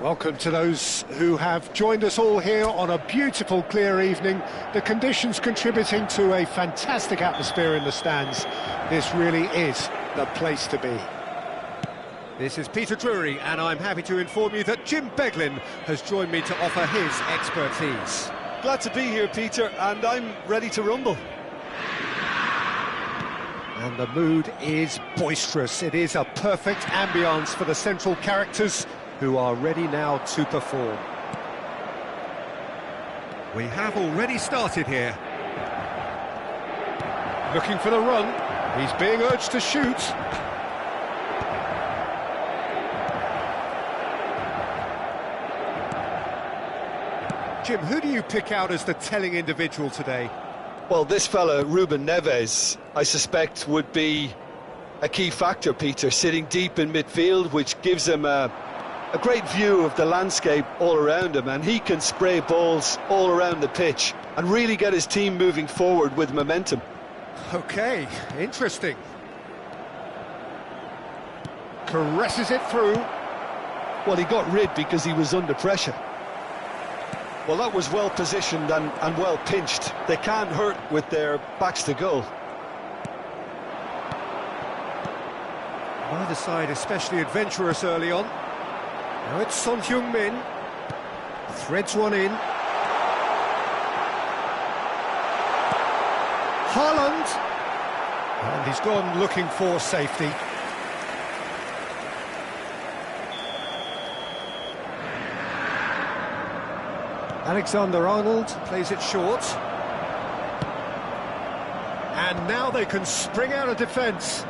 Welcome to those who have joined us all here on a beautiful, clear evening. The conditions contributing to a fantastic atmosphere in the stands. This really is the place to be. This is Peter Drury, and I'm happy to inform you that Jim Beglin has joined me to offer his expertise. Glad to be here, Peter, and I'm ready to rumble. And the mood is boisterous. It is a perfect ambience for the central characters, who are ready now to perform. We have already started here. Looking for the run. He's being urged to shoot. Jim, who do you pick out as the telling individual today? Well, this fella, Ruben Neves, I suspect would be a key factor, Peter, sitting deep in midfield, which gives him a great view of the landscape all around him, and he can spray balls all around the pitch and really get his team moving forward with momentum. Okay, interesting. Caresses it through. Well, he got rid because he was under pressure. Well, that was well positioned and well pinched. They can't hurt with their backs to goal. Neither side especially adventurous early on. Now it's Son Heung-min, threads one in. Haaland, and he's gone looking for safety. Alexander-Arnold plays it short. And now they can spring out of defence.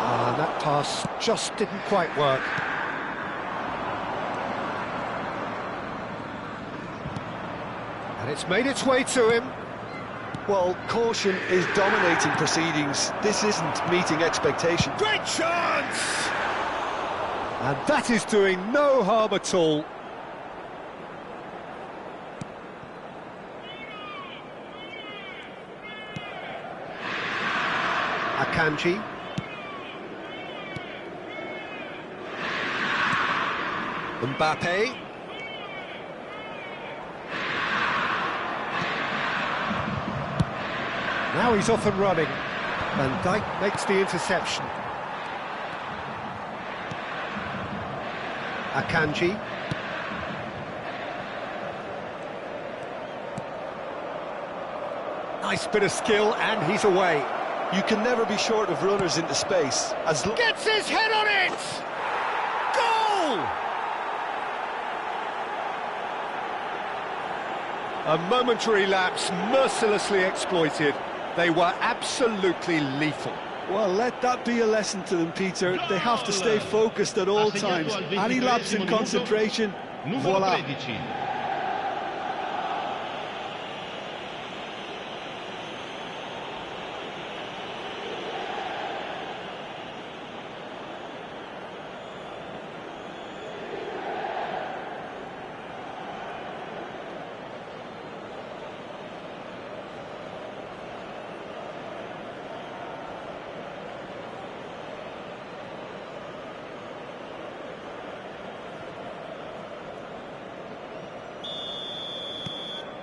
And that pass just didn't quite work. And it's made its way to him. Well, caution is dominating proceedings. This isn't meeting expectation. Great chance! And that is doing no harm at all. Akanji. Mbappe. Now he's off and running. Van Dijk makes the interception. Akanji. Nice bit of skill, and he's away. You can never be short of runners into space. Gets his head on it! Goal! A momentary lapse, mercilessly exploited. They were absolutely lethal. Well, let that be a lesson to them, Peter. They have to stay focused at all times. Any lapse in concentration, voila.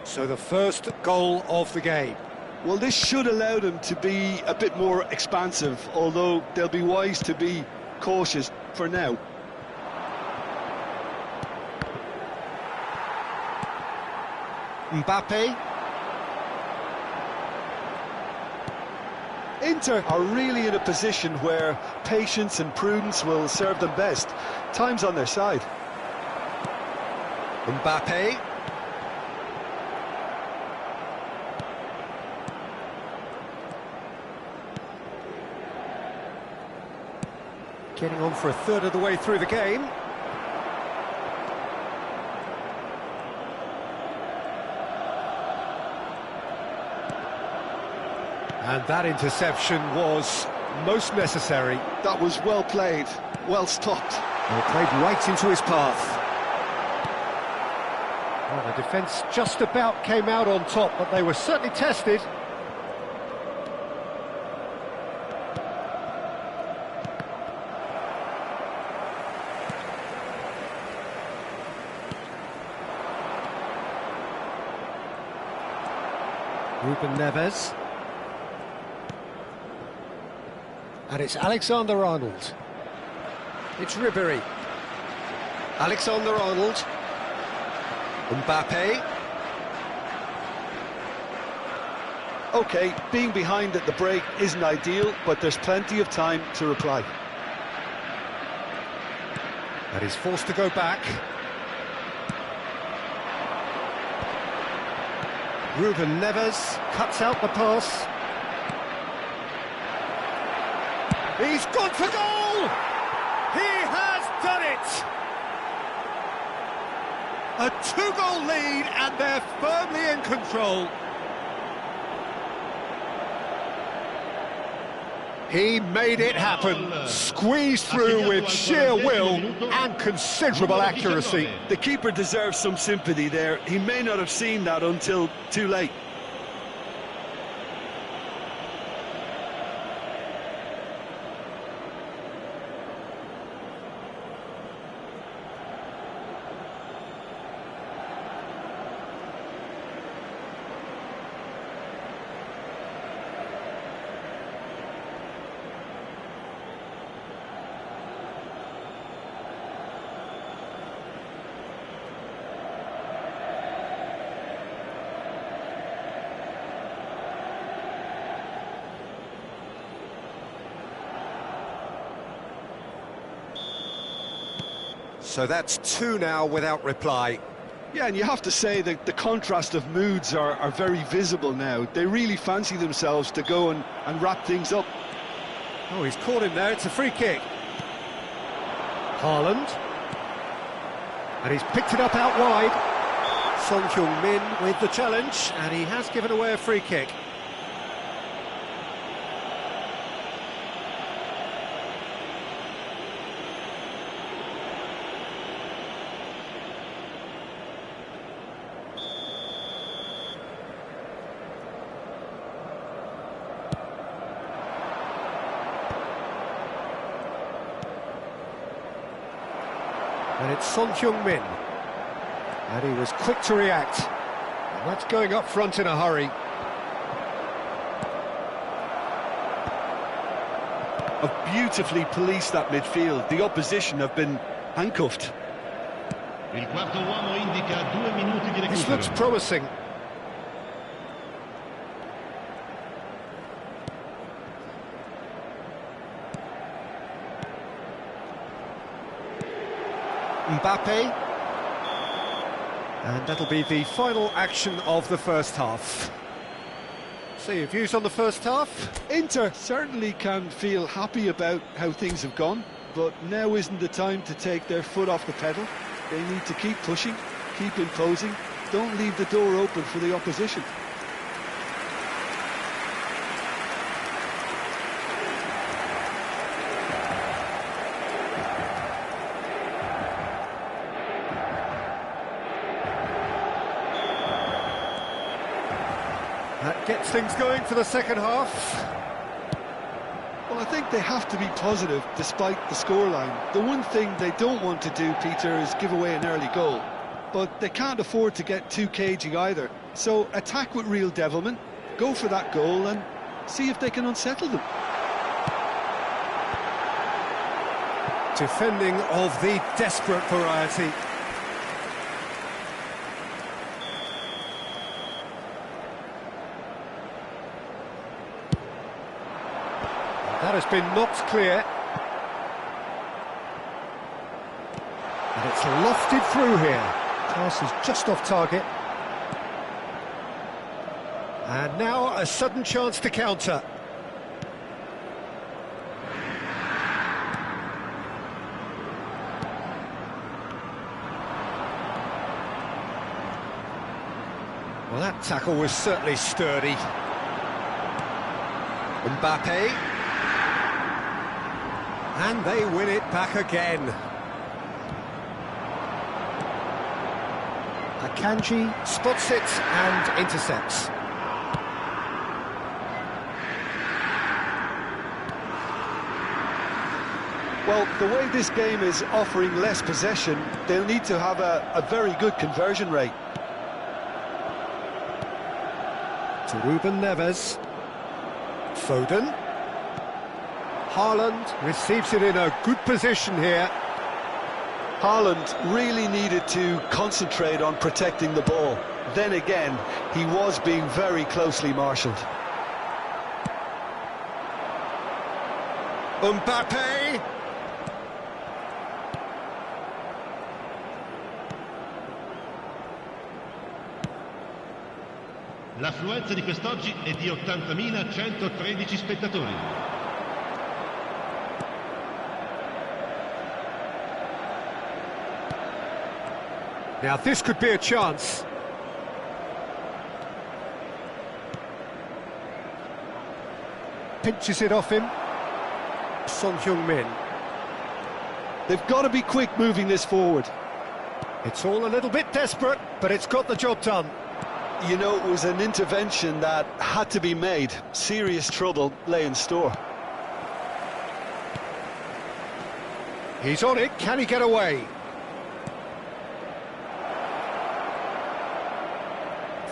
So the first goal of the game. Well, this should allow them to be a bit more expansive, although they'll be wise to be cautious for now. Mbappe. Inter are really in a position where patience and prudence will serve them best. Time's on their side. Mbappe. Getting on for a third of the way through the game. And that interception was most necessary. That was well played, well stopped. Well, played right into his path. Well, the defence just about came out on top, but they were certainly tested. Ruben Neves. And it's Alexander-Arnold. It's Ribéry. Alexander-Arnold. Mbappe. OK, being behind at the break isn't ideal, but there's plenty of time to reply. And he's forced to go back. Ruben Neves cuts out the pass. He's gone for goal! He has done it! A two-goal lead and they're firmly in control. He made it happen, squeezed through with sheer will and considerable accuracy. The keeper deserves some sympathy there. He may not have seen that until too late. So that's two now without reply. Yeah, and you have to say that the contrast of moods are very visible now. They really fancy themselves to go and wrap things up. Oh, he's caught him there, it's a free kick. Haaland. And he's picked it up out wide. Son Heung-min with the challenge, and he has given away a free kick. And it's Son Heung-min. And he was quick to react. And that's going up front in a hurry. Have beautifully policed that midfield. The opposition have been handcuffed. Il quarto uomo indica 2 minuti di This recupero. looks promising. Mbappe. And that'll be the final action of the first half. So your views on the first half? Inter certainly can feel happy about how things have gone, but now isn't the time to take their foot off the pedal. They need to keep pushing, keep imposing, don't leave the door open for the opposition. That gets things going for the second half. Well, I think they have to be positive despite the scoreline. The one thing they don't want to do, Peter, is give away an early goal. But they can't afford to get too cagey either. So attack with real devilment, go for that goal and see if they can unsettle them. Defending of the desperate variety. That has been knocked clear. And it's lofted through here. Pass is just off target. And now a sudden chance to counter. Well, that tackle was certainly sturdy. Mbappe. And they win it back again. Akanji spots it and intercepts. Well, the way this game is offering less possession, they'll need to have a very good conversion rate. To Ruben Neves. Foden. Haaland receives it in a good position here. Haaland really needed to concentrate on protecting the ball. Then again, he was being very closely marshalled. Mbappe. L'affluenza di quest'oggi è di 80.113 spettatori. Now this could be a chance. Pinches it off him. Son Heung-min. They've got to be quick moving this forward. It's all a little bit desperate, but it's got the job done. You know, it was an intervention that had to be made. Serious trouble lay in store. He's on it. Can he get away?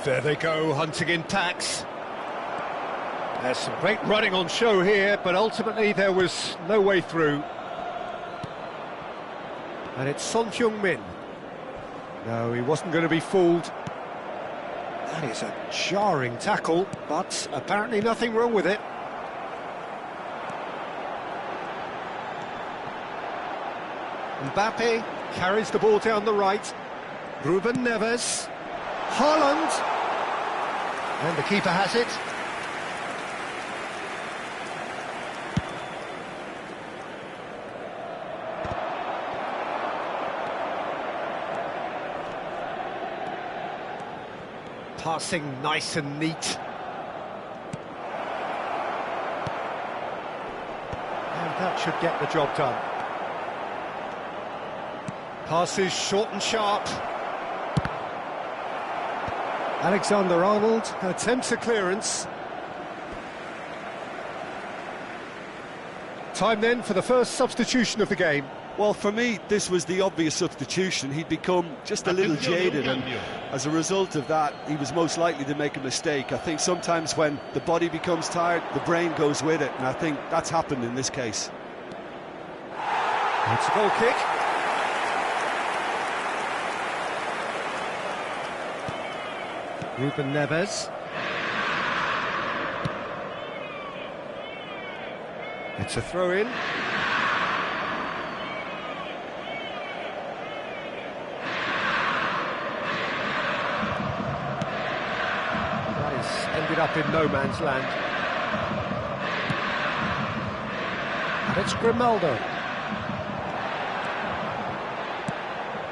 There they go, hunting in packs. There's some great running on show here, but ultimately there was no way through. And it's Son Heung-min. No, he wasn't going to be fooled. That is a jarring tackle, but apparently nothing wrong with it. Mbappe carries the ball down the right. Ruben Neves. Haaland. And the keeper has it. Passing nice and neat. And that should get the job done. Passes short and sharp. Alexander-Arnold attempts a clearance. Time then for the first substitution of the game. Well, for me, this was the obvious substitution. He'd become just a little jaded, and as a result of that, he was most likely to make a mistake. I think sometimes when the body becomes tired, the brain goes with it, and I think that's happened in this case. It's a goal kick. Ruben Neves. It's a throw-in. That has ended up in no man's land. And it's Grimaldo.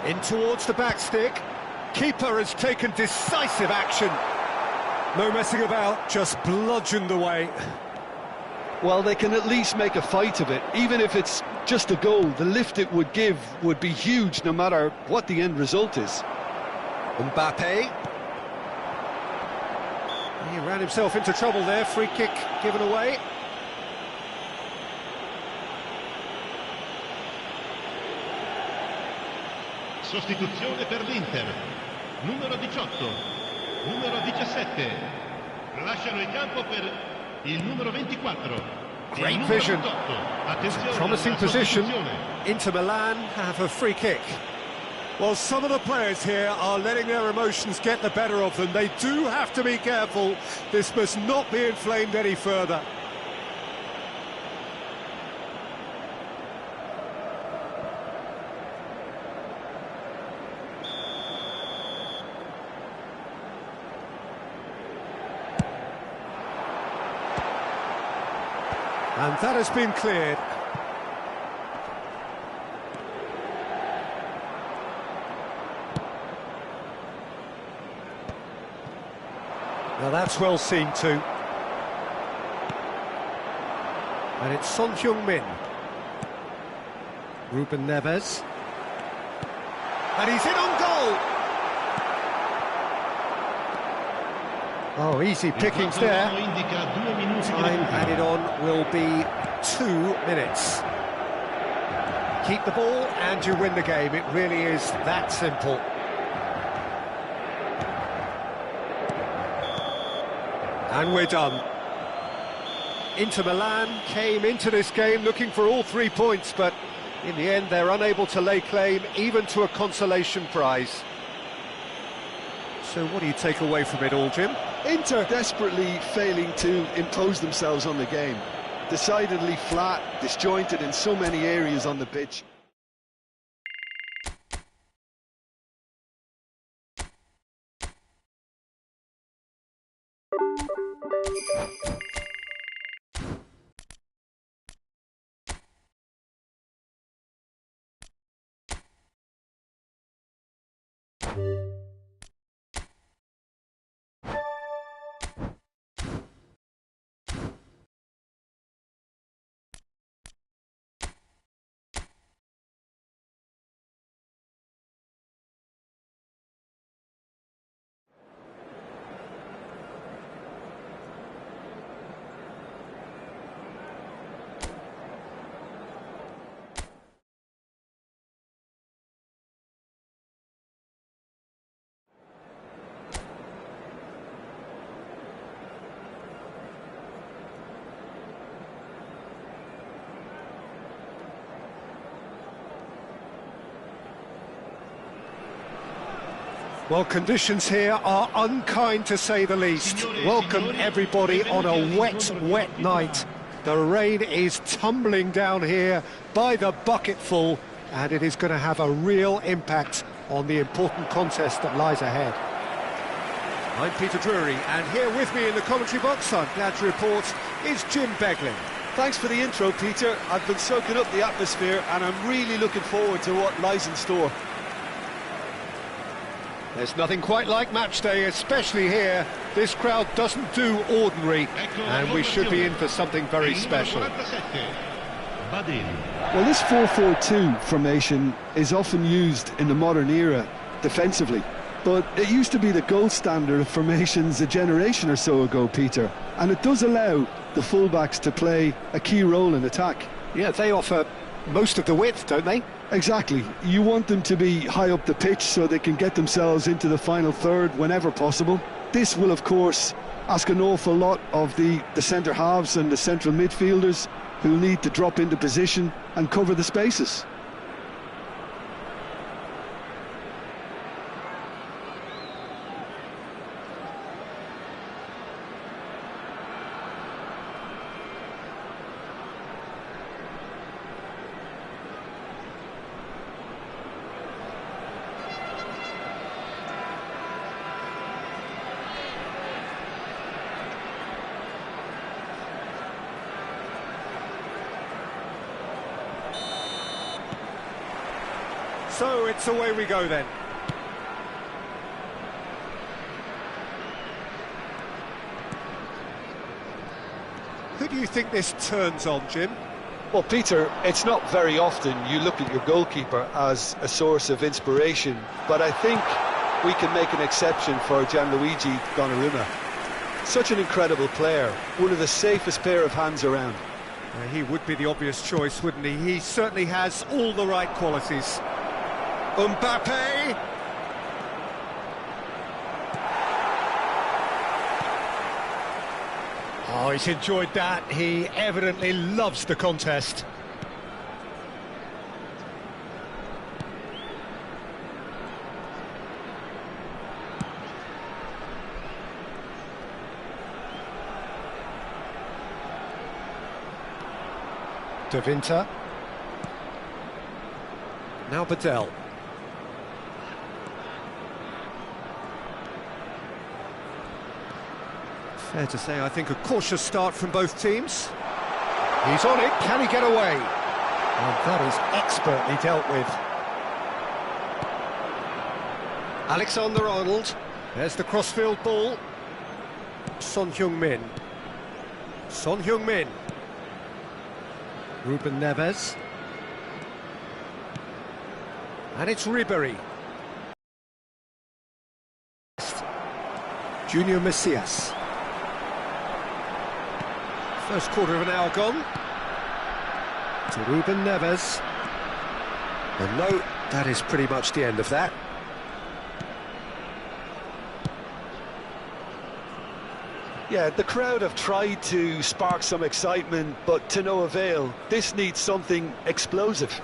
In towards the back stick. Keeper has taken decisive action. No messing about, just bludgeoned away. Well, they can at least make a fight of it. Even if it's just a goal, the lift it would give would be huge no matter what the end result is. Mbappe. He ran himself into trouble there, free kick given away. Sostituzione per l'Inter. Numero 18, numero 17. Lasciano il campo per il numero 24. Great vision. Promising position. Inter Milan have a free kick. Well, some of the players here are letting their emotions get the better of them. They do have to be careful. This must not be inflamed any further. And that has been cleared. Now that's well seen too. And it's Son Heung-min. Ruben Neves. And he's in on goal! Oh, easy pickings there. Time added on will be 2 minutes. Keep the ball and you win the game. It really is that simple. And we're done. Inter Milan came into this game looking for all 3 points, but in the end they're unable to lay claim even to a consolation prize. So what do you take away from it all, Jim? Inter desperately failing to impose themselves on the game. Decidedly flat, disjointed in so many areas on the pitch. Well, conditions here are unkind to say the least. Welcome everybody on a wet, wet night. The rain is tumbling down here by the bucketful, and it is going to have a real impact on the important contest that lies ahead. I'm Peter Drury, and here with me in the commentary box, I'm glad to report, is Jim Beglin. Thanks for the intro, Peter. I've been soaking up the atmosphere, and I'm really looking forward to what lies in store. There's nothing quite like match day, especially here. This crowd doesn't do ordinary, and we should be in for something very special. Well, this 4-4-2 formation is often used in the modern era defensively, but it used to be the gold standard of formations a generation or so ago, Peter, and it does allow the fullbacks to play a key role in attack. Yeah, they offer most of the width, don't they? Exactly. You want them to be high up the pitch so they can get themselves into the final third whenever possible. This will, of course, ask an awful lot of the centre halves and the central midfielders, who need to drop into position and cover the spaces. So it's away we go then. Who do you think this turns on, Jim? Well, Peter, it's not very often you look at your goalkeeper as a source of inspiration, but I think we can make an exception for Gianluigi Donnarumma. Such an incredible player, one of the safest pair of hands around. He would be the obvious choice, wouldn't he? He certainly has all the right qualities. Mbappe! Oh, he's enjoyed that. He evidently loves the contest. De Winter. Now Badel. Fair to say, I think, a cautious start from both teams. He's on it, can he get away? And that is expertly dealt with. Alexander-Arnold, there's the crossfield ball. Son Heung-min. Son Heung-min. Ruben Neves. And it's Ribéry. Junior Messias. First quarter of an hour gone. To Ruben Neves. And no, that is pretty much the end of that. Yeah, the crowd have tried to spark some excitement, but to no avail. This needs something explosive.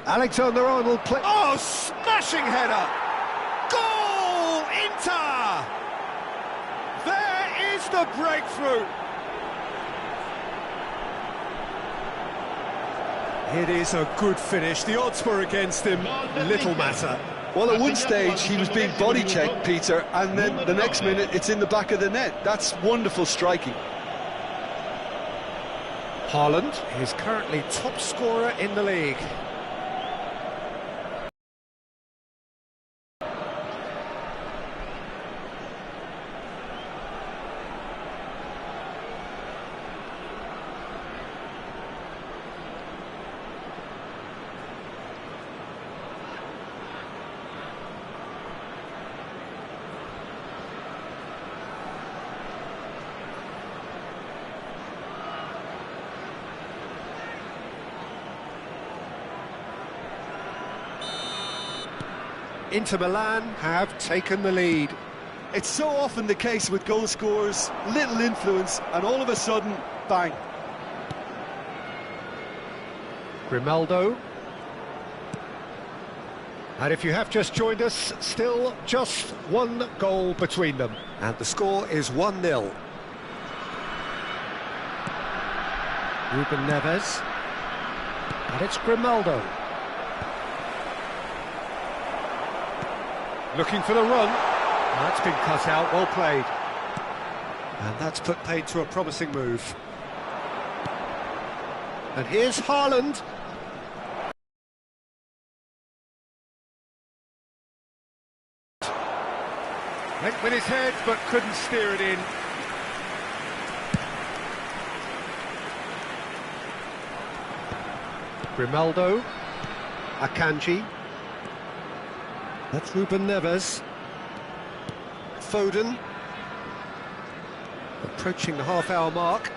Alexander-Arnold play. Oh, smashing header! Goal! Inter! There is the breakthrough! It is a good finish. The odds were against him. Little matter. Well, at one stage he was being body checked, Peter, and then the next minute it's in the back of the net. That's wonderful striking. Haaland is currently top scorer in the league. Inter Milan have taken the lead. It's so often the case with goal scorers, little influence, and all of a sudden, bang. Grimaldo. And if you have just joined us, still just one goal between them. And the score is 1-0. Ruben Neves. And it's Grimaldo. Looking for the run. That's been cut out, well played. And that's put paid to a promising move. And here's Haaland. Went with his head, but couldn't steer it in. Grimaldo. Akanji. That's Ruben Neves. Foden. Approaching the half-hour mark.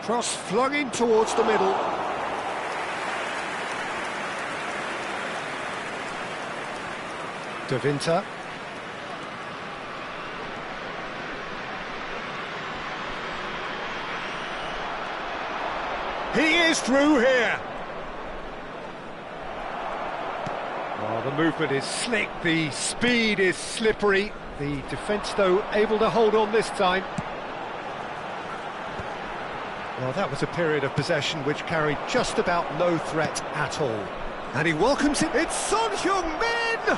Cross flung in towards the middle. De Winter. He is through here. Oh, the movement is slick, the speed is slippery. The defence, though, able to hold on this time. Well, that was a period of possession which carried just about no threat at all. And he welcomes it. It's Son Heung-min!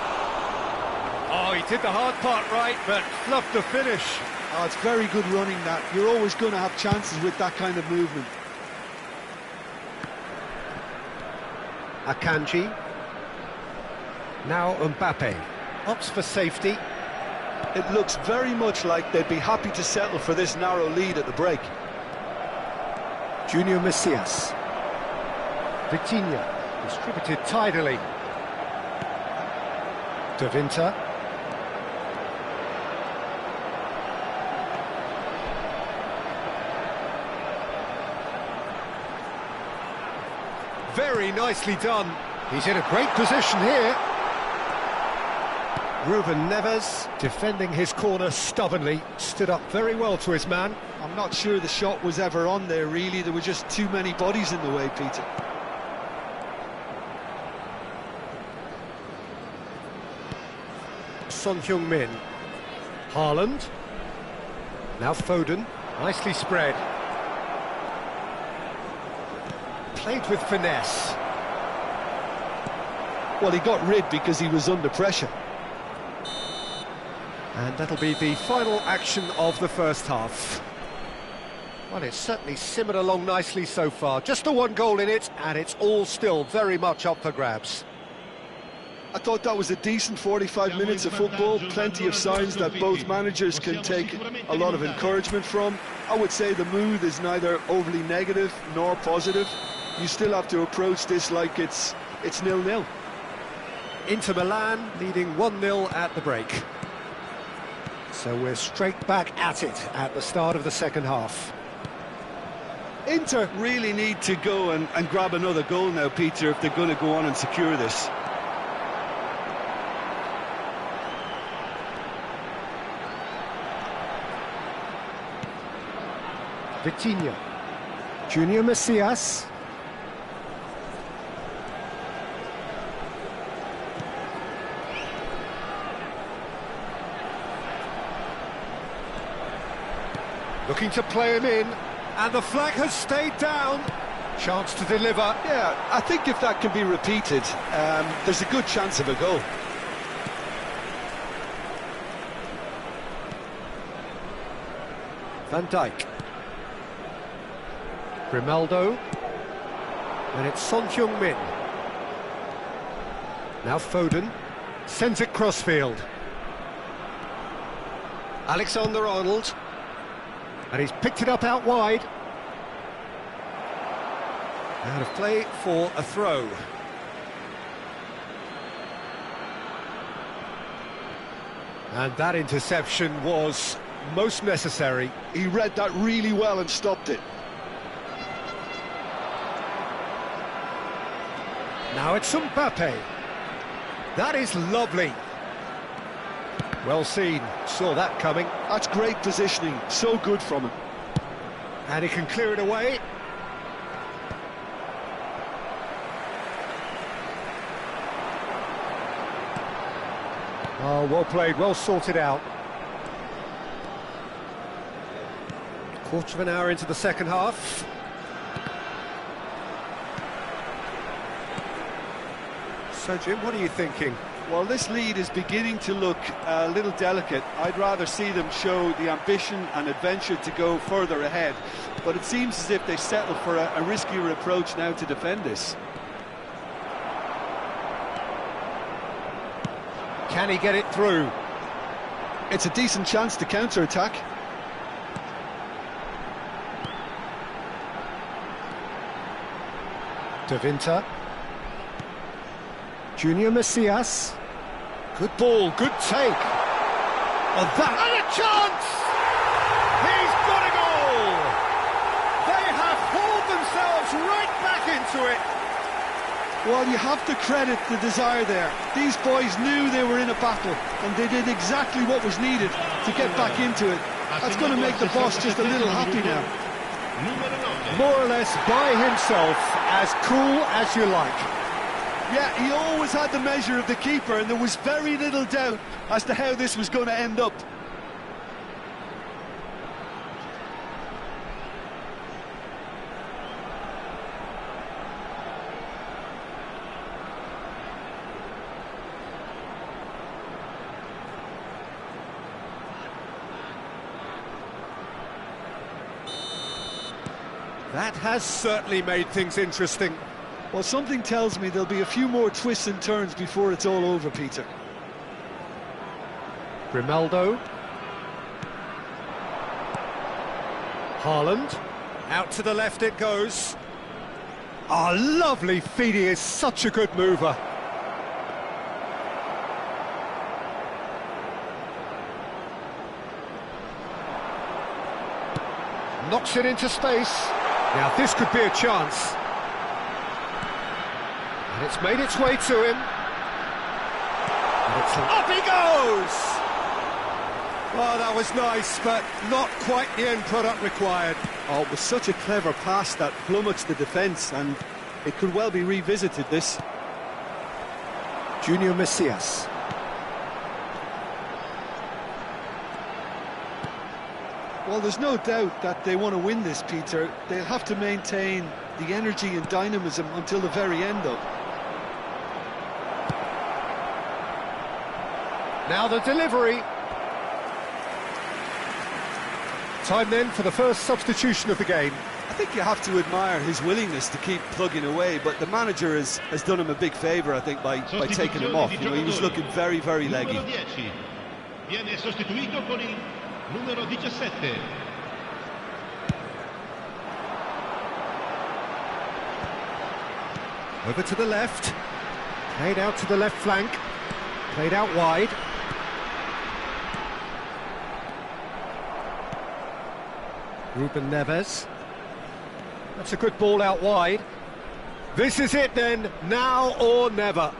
Oh, he did the hard part right, but fluffed the finish. Oh, it's very good running that. You're always going to have chances with that kind of movement. Akanji. Now Mbappe. Opts for safety. It looks very much like they'd be happy to settle for this narrow lead at the break. Junior Messias. Vitinha. Distributed tidily. De Winter. Very nicely done. He's in a great position here. Ruben Neves, defending his corner stubbornly, stood up very well to his man. I'm not sure the shot was ever on there, really. There were just too many bodies in the way, Peter. Son Heung-min. Haaland. Now Foden, nicely spread. Played with finesse. Well, he got rid because he was under pressure. And that'll be the final action of the first half. Well, it's certainly simmered along nicely so far. Just the one goal in it, and it's all still very much up for grabs. I thought that was a decent 45 minutes of football. Plenty of signs that both managers can take a lot of encouragement from. I would say the mood is neither overly negative nor positive. You still have to approach this like it's 0-0. Inter Milan leading 1-0 at the break. So we're straight back at it at the start of the second half. Inter really need to go and grab another goal now, Peter, if they're going to go on and secure this. Vitinha. Junior Macias. Looking to play him in, and the flag has stayed down. Chance to deliver. Yeah, I think if that can be repeated, there's a good chance of a goal. Van Dijk. Grimaldo. And it's Son Heung-min. Now Foden. Sends it crossfield. Alexander-Arnold. And he's picked it up out wide. Out of play for a throw. And that interception was most necessary. He read that really well and stopped it. Now it's Mbappe. That is lovely. Well seen, saw that coming. That's great positioning, so good from him. And he can clear it away. Oh, well played, well sorted out. Quarter of an hour into the second half. So, Jim, what are you thinking? Well, this lead is beginning to look a little delicate. I'd rather see them show the ambition and adventure to go further ahead. But it seems as if they settle for a riskier approach now to defend this. Can he get it through? It's a decent chance to counter-attack. De Winter. Junior Macias. Good ball, good take. Oh, that... And a chance! He's got a goal! They have hauled themselves right back into it. Well, you have to credit the desire there. These boys knew they were in a battle, and they did exactly what was needed to get back into it. That's going to make the boss just a little happy now. More or less by himself, as cool as you like. Yeah, he always had the measure of the keeper, and there was very little doubt as to how this was going to end up. That has certainly made things interesting. Well, something tells me there'll be a few more twists and turns before it's all over, Peter. Grimaldo. Haaland. Out to the left it goes. Ah, lovely feed, he is such a good mover. Knocks it into space. Now this could be a chance. And it's made its way to him. And it's up he goes! Oh, that was nice, but not quite the end product required. Oh, it was such a clever pass that flummoxed the defence, and it could well be revisited, this. Junior Macias. Well, there's no doubt that they want to win this, Peter. They'll have to maintain the energy and dynamism until the very end, though. Now the delivery. Time then for the first substitution of the game. I think you have to admire his willingness to keep plugging away, but the manager has done him a big favour, I think, by taking him off. You know, he was looking very, very leggy. Viene sostituito con il numero 17. Over to the left. Played out to the left flank. Played out wide. Ruben Neves. That's a good ball out wide. This is it then, now or never.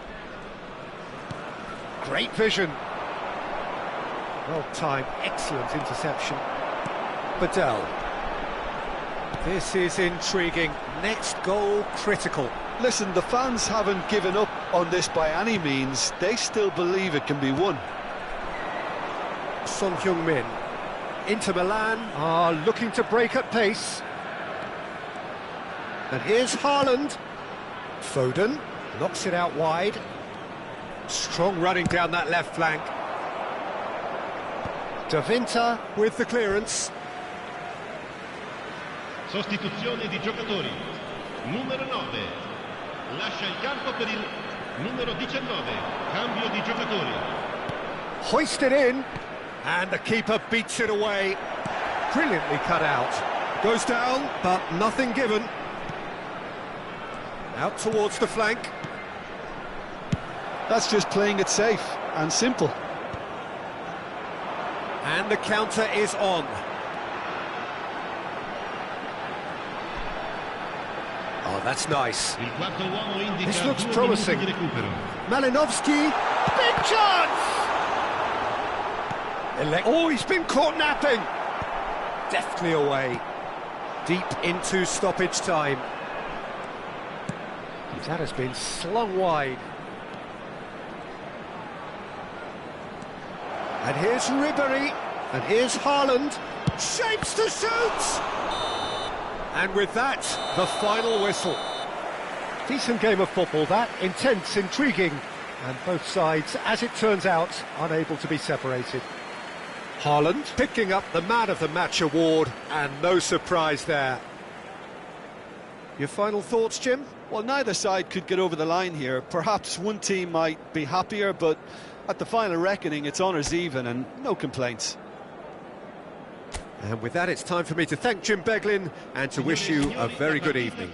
Great vision. Well timed, excellent interception. Badel. This is intriguing. Next goal critical. Listen, the fans haven't given up on this by any means. They still believe it can be won. Son Heung-min. Inter Milan are looking to break at pace. And here's Haaland. Foden knocks it out wide. Strong running down that left flank. De Winter with the clearance. Sostituzione di giocatori. Numero 9. Lascia il campo per il numero 19. Cambio di giocatori. Hoisted in. And the keeper beats it away. Brilliantly cut out. Goes down, but nothing given. Out towards the flank. That's just playing it safe and simple. And the counter is on. Oh, that's nice. Il quarto uomo indica This looks 2 promising. minuti di recupero. Malinovsky, big chance! Oh, he's been caught napping! Deftly away. Deep into stoppage time. That has been slung wide. And here's Ribéry, and here's Haaland. Shapes to shoot! And with that, the final whistle. Decent game of football, that. Intense, intriguing, and both sides, as it turns out, unable to be separated. Haaland picking up the Man of the Match award, and no surprise there. Your final thoughts, Jim? Well, neither side could get over the line here. Perhaps one team might be happier, but at the final reckoning, it's honours even and no complaints. And with that, it's time for me to thank Jim Beglin and to wish you a very good evening.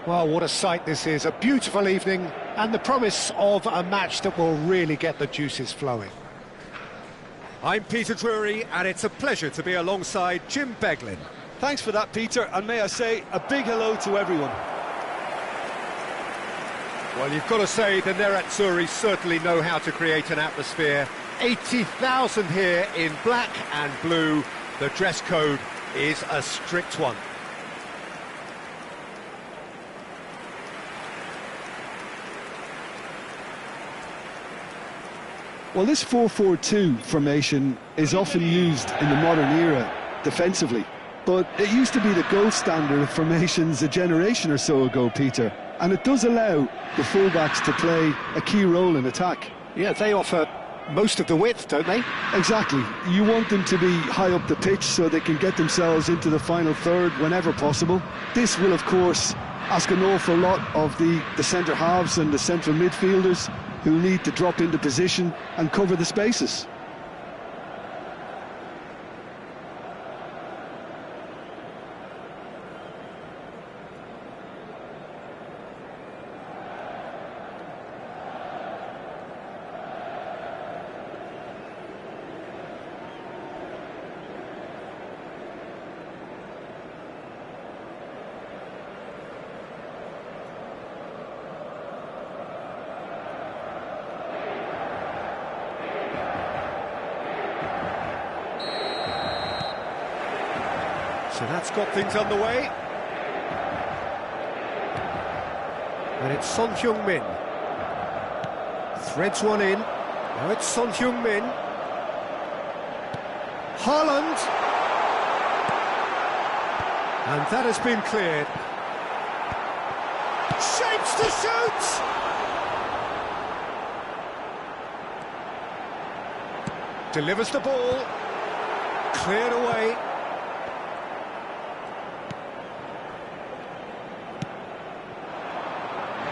Well, what a sight this is. A beautiful evening and the promise of a match that will really get the juices flowing. I'm Peter Drury, and it's a pleasure to be alongside Jim Beglin. Thanks for that, Peter, and may I say a big hello to everyone. Well, you've got to say the Nerazzurri certainly know how to create an atmosphere. 80,000 here in black and blue. The dress code is a strict one. Well, this 4-4-2 formation is often used in the modern era defensively, but it used to be the gold standard of formations a generation or so ago, Peter, and it does allow the fullbacks to play a key role in attack. Yeah, they offer most of the width, don't they? Exactly. You want them to be high up the pitch so they can get themselves into the final third whenever possible. This will, of course, ask an awful lot of the centre halves and the central midfielders who need to drop into position and cover the spaces. So that's got things underway. And it's Son Heung-min. Threads one in. Now it's Son Heung-min. Haaland. And that has been cleared. Shapes to shoot! Delivers the ball. Cleared away.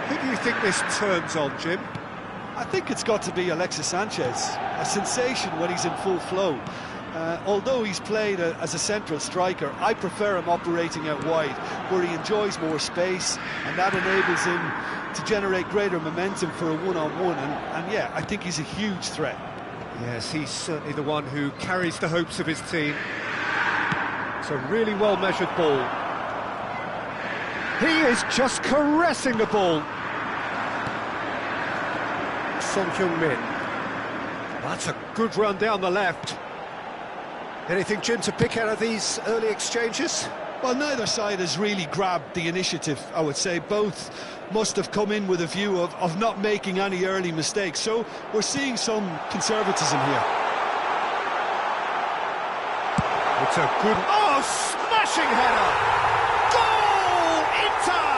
Who do you think this turns on, Jim? I think it's got to be Alexis Sanchez, a sensation when he's in full flow. Although he's played as a central striker, I prefer him operating out wide, where he enjoys more space, and that enables him to generate greater momentum for a one-on-one, and yeah, I think he's a huge threat. Yes, he's certainly the one who carries the hopes of his team. It's a really well-measured ball. He is just caressing the ball. Son Heung-min. That's a good run down the left. Anything, Jim, to pick out of these early exchanges? Well, neither side has really grabbed the initiative, I would say. Both must have come in with a view of not making any early mistakes. So we're seeing some conservatism here. It's a good... Oh, smashing header! Goal! Inter!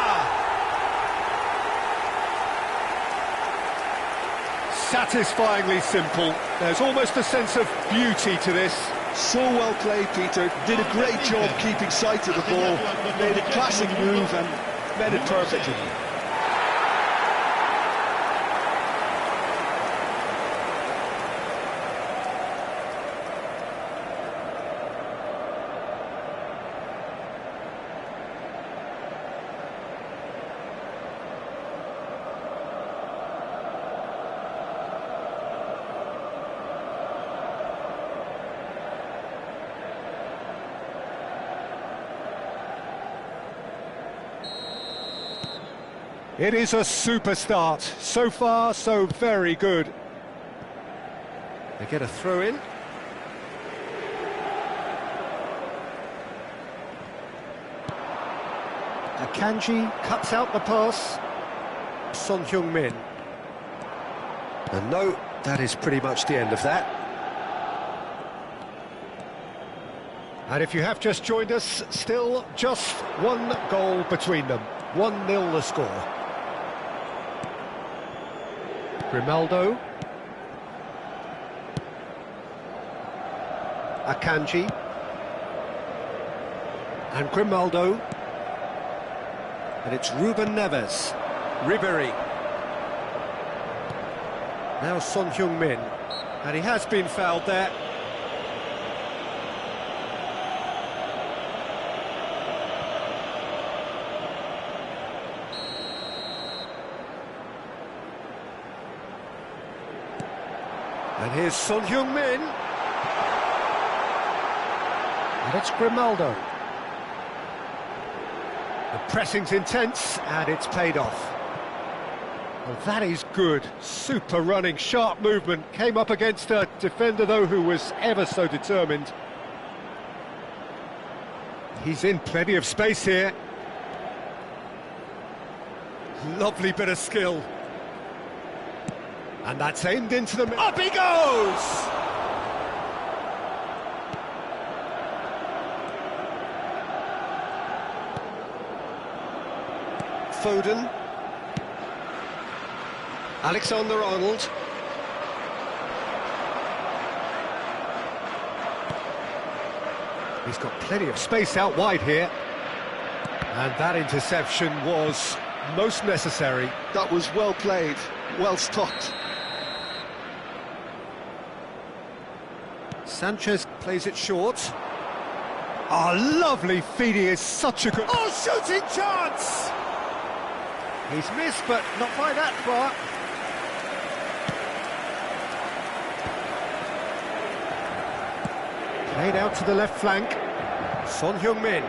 Satisfyingly simple. There's almost a sense of beauty to this. So well played, Peter. Did a great job keeping sight of the ball. Made a classic move and made it perfectly. It is a super start. So far, so very good. They get a throw in. Akanji cuts out the pass. Son Heung-min. And no, that is pretty much the end of that. And if you have just joined us, still just one goal between them. 1-0 the score. Grimaldo. Akanji. And Grimaldo. And it's Ruben Neves. Ribéry. Now Son Heung-min. And he has been fouled there. And here's Son Heung-min. And it's Grimaldo. The pressing's intense, and it's paid off. Well, that is good. Super running, sharp movement. Came up against a defender, though, who was ever so determined. He's in plenty of space here. Lovely bit of skill. And that's aimed into the... Up he goes! Foden. Alexander-Arnold. He's got plenty of space out wide here. And that interception was most necessary. That was well played, well stopped. Sanchez plays it short. Oh, lovely feed, he is such a good... Oh, shooting chance! He's missed, but not by that far. Played out to the left flank. Son Heung-min.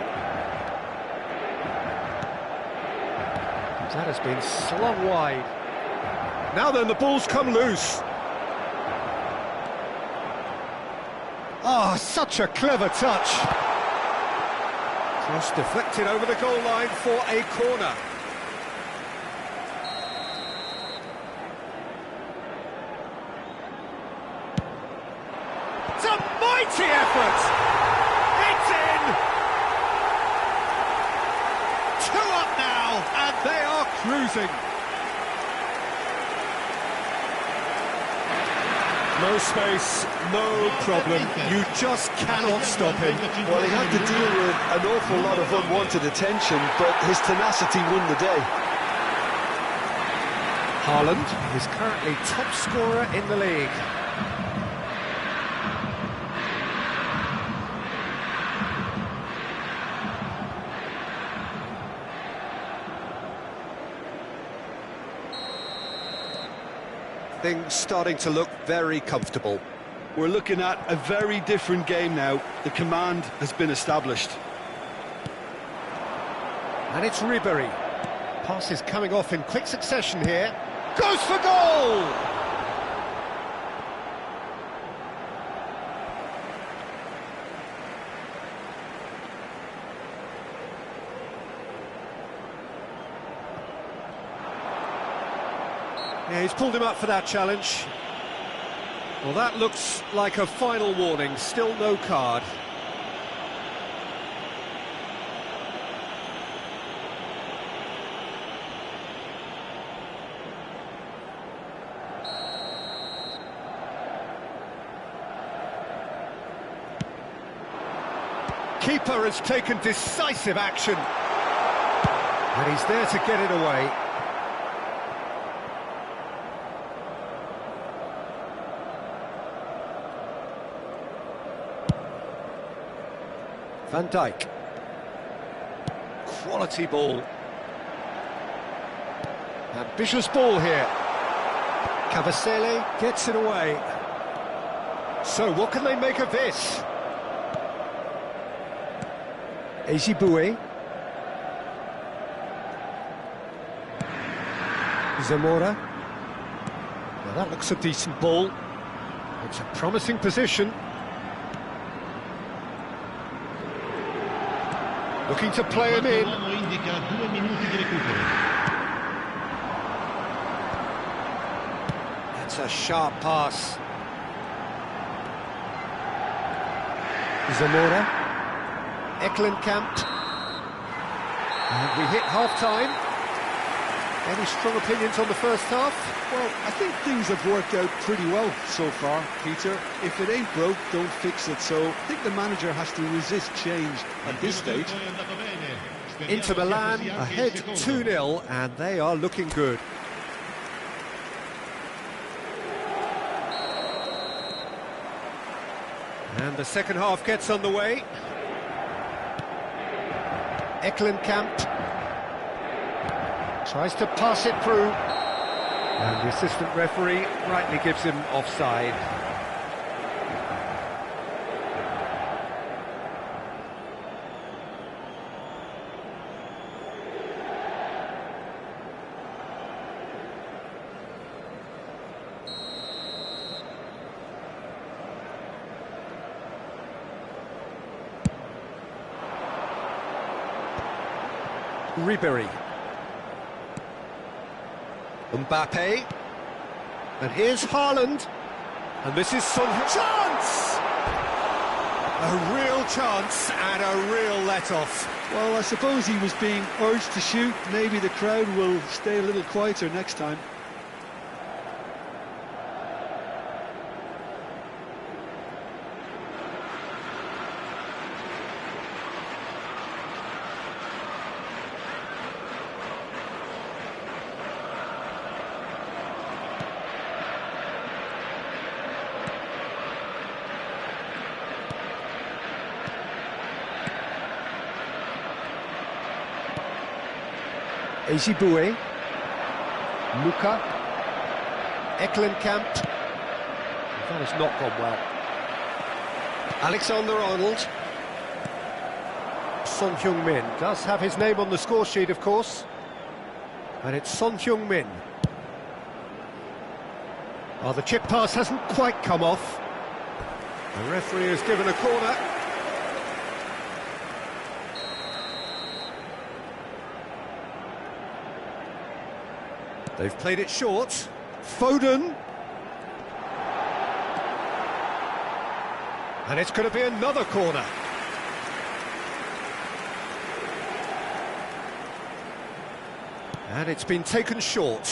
That has been slung wide. Now then, the ball's come loose. Oh, such a clever touch. Cross deflected over the goal line for a corner. It's a mighty effort! It's in! 2 up now, and they are cruising. No space, no problem. You just cannot stop him. Well, he had to deal with an awful lot of unwanted attention, but his tenacity won the day. Haaland is currently top scorer in the league. Things starting to look very comfortable. We're looking at a very different game now. The command has been established. And it's Ribery. Pass is coming off in quick succession here. Goes for goal! Yeah, he's pulled him up for that challenge. Well, that looks like a final warning. Still no card. Keeper has taken decisive action. And he's there to get it away. Van Dijk. Quality ball. Ambitious ball here. Cavasele gets it away. So what can they make of this? Ejibue. Zamora. Now that looks a decent ball. It's a promising position. Looking to play him in. That's a sharp pass. Zamora. Eklenkamp. And we hit half-time. Any strong opinions on the first half? Well, I think things have worked out pretty well so far, Peter. If it ain't broke, don't fix it. So I think the manager has to resist change at this stage. Inter Milan ahead 2-0, and they are looking good. And the second half gets underway. Eklenkamp tries to pass it through, and the assistant referee rightly gives him offside. Ribery. Mbappe. And here's Haaland. And this is Son. Chance! A real chance and a real let-off. Well, I suppose he was being urged to shoot. Maybe the crowd will stay a little quieter next time. Ezibue. Luka. Eklenkamp. That has not gone well. Alexander-Arnold. Son Heung-min does have his name on the score sheet, of course. And it's Son Heung-min. Oh, the chip pass hasn't quite come off. The referee has given a corner. They've played it short. Foden. And it's going to be another corner. And it's been taken short.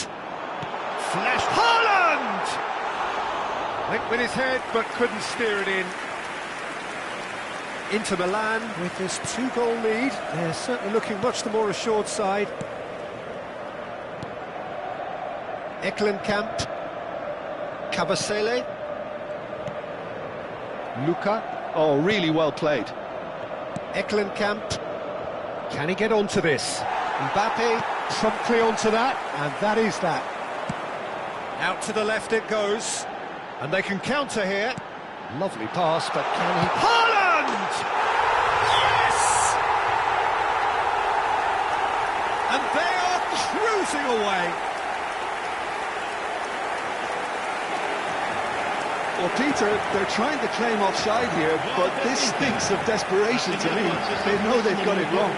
Flash. Haaland! Went with his head, but couldn't steer it in. Inter Milan with this 2-goal lead. They're certainly looking much the more assured side. Eklenkamp. Kabasele. Luka. Oh, really well played. Eklenkamp. Can he get onto this? Mbappe promptly onto that, and that is that. Out to the left it goes, and they can counter here. Lovely pass, but can he... Haaland! Yes! And they are cruising away. Well, Peter, they're trying to claim offside here, but this stinks of desperation to me. They know they've got it wrong.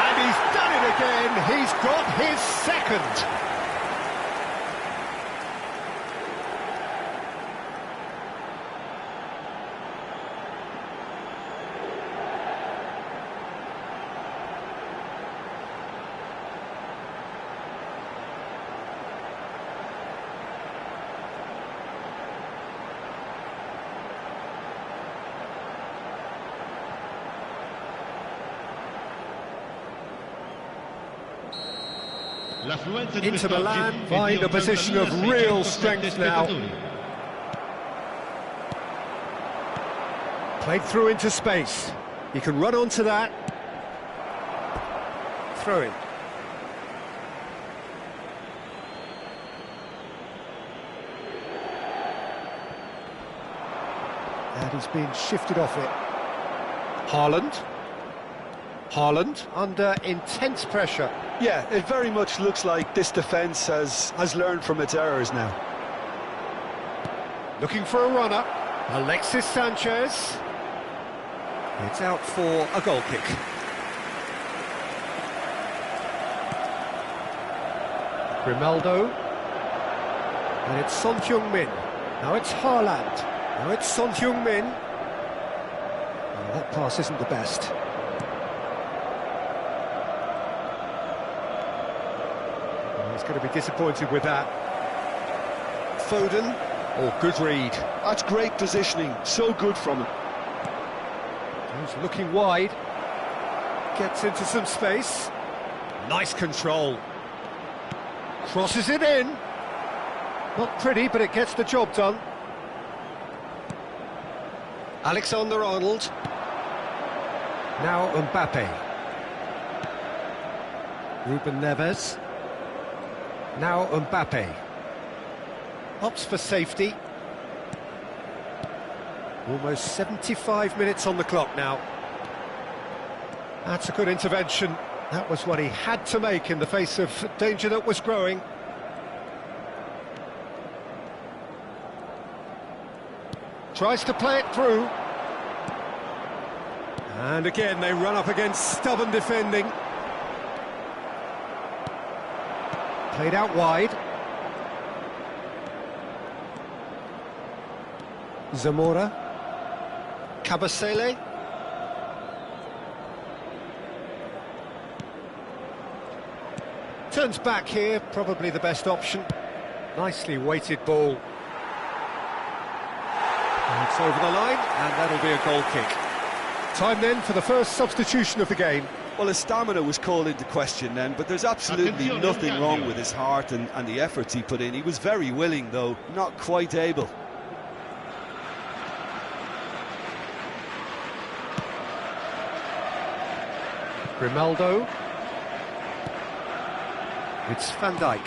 And he's done it again. He's got his second. Inter Milan find a position of real strength now. Played through into space. He can run onto that. Throw in. And he's been shifted off it. Haaland. Haaland under intense pressure. Yeah, it very much looks like this defence has learned from its errors now. Looking for a runner. Alexis Sanchez. It's out for a goal kick. Grimaldo. And it's Son Heung-min. Now it's Haaland. Now it's Son Heung-min. Oh, that pass isn't the best. He's going to be disappointed with that. Foden. Oh, good read. That's great positioning. So good from him. He's looking wide. Gets into some space. Nice control. Crosses it in. Not pretty, but it gets the job done. Alexander-Arnold. Now Mbappe. Ruben Neves. Now Mbappe. Opts for safety. Almost 75 minutes on the clock now. That's a good intervention. That was what he had to make in the face of danger that was growing. Tries to play it through. And again, they run up against stubborn defending. Played out wide. Zamora. Kabasele. Turns back here, probably the best option. Nicely weighted ball. And it's over the line, and that'll be a goal kick. Time then for the first substitution of the game. Well, his stamina was called into question then, but there's absolutely nothing wrong with his heart and the efforts he put in. He was very willing, though, not quite able. Grimaldo. It's Van Dijk.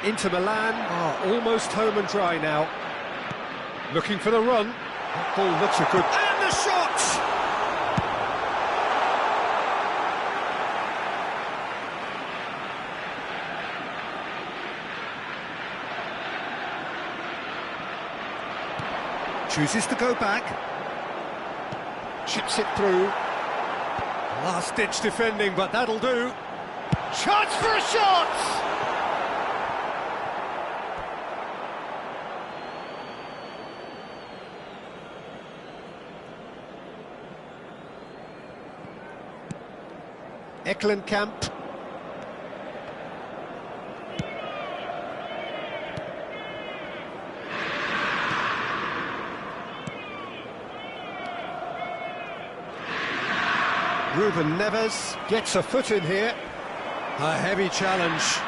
Inter Milan are almost home and dry now. Looking for the run. That ball looks a good... And the shot! Chooses to go back. Chips it through. Last-ditch defending, but that'll do. Chance for a shot! Eklenkamp. Ruben Neves gets a foot in here. A heavy challenge.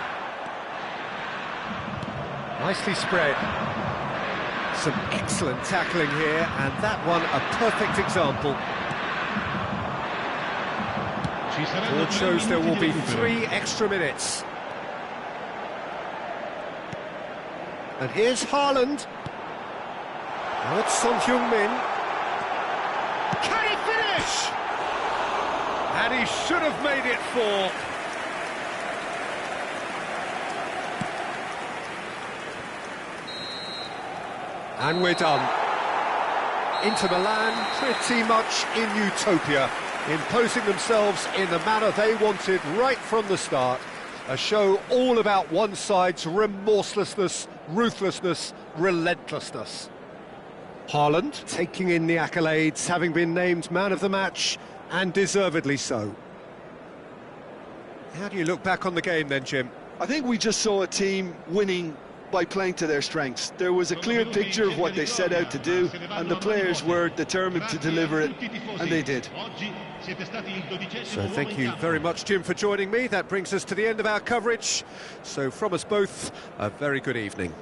Nicely spread. Some excellent tackling here, and that one a perfect example. Board shows there will be 3 extra minutes. And here's Haaland. Now it's Son Heung-min. Can he finish? And he should have made it 4. And we're done. Inter Milan pretty much in utopia, imposing themselves in the manner they wanted right from the start. A show all about one side's remorselessness, ruthlessness, relentlessness. Haaland taking in the accolades, having been named man of the match, and deservedly so. How do you look back on the game then, Jim? I think we just saw a team winning by playing to their strengths. There was a clear picture of what they set out to do, and the players were determined to deliver it, and they did. So thank you very much, Jim, for joining me. That brings us to the end of our coverage. So from us both, a very good evening.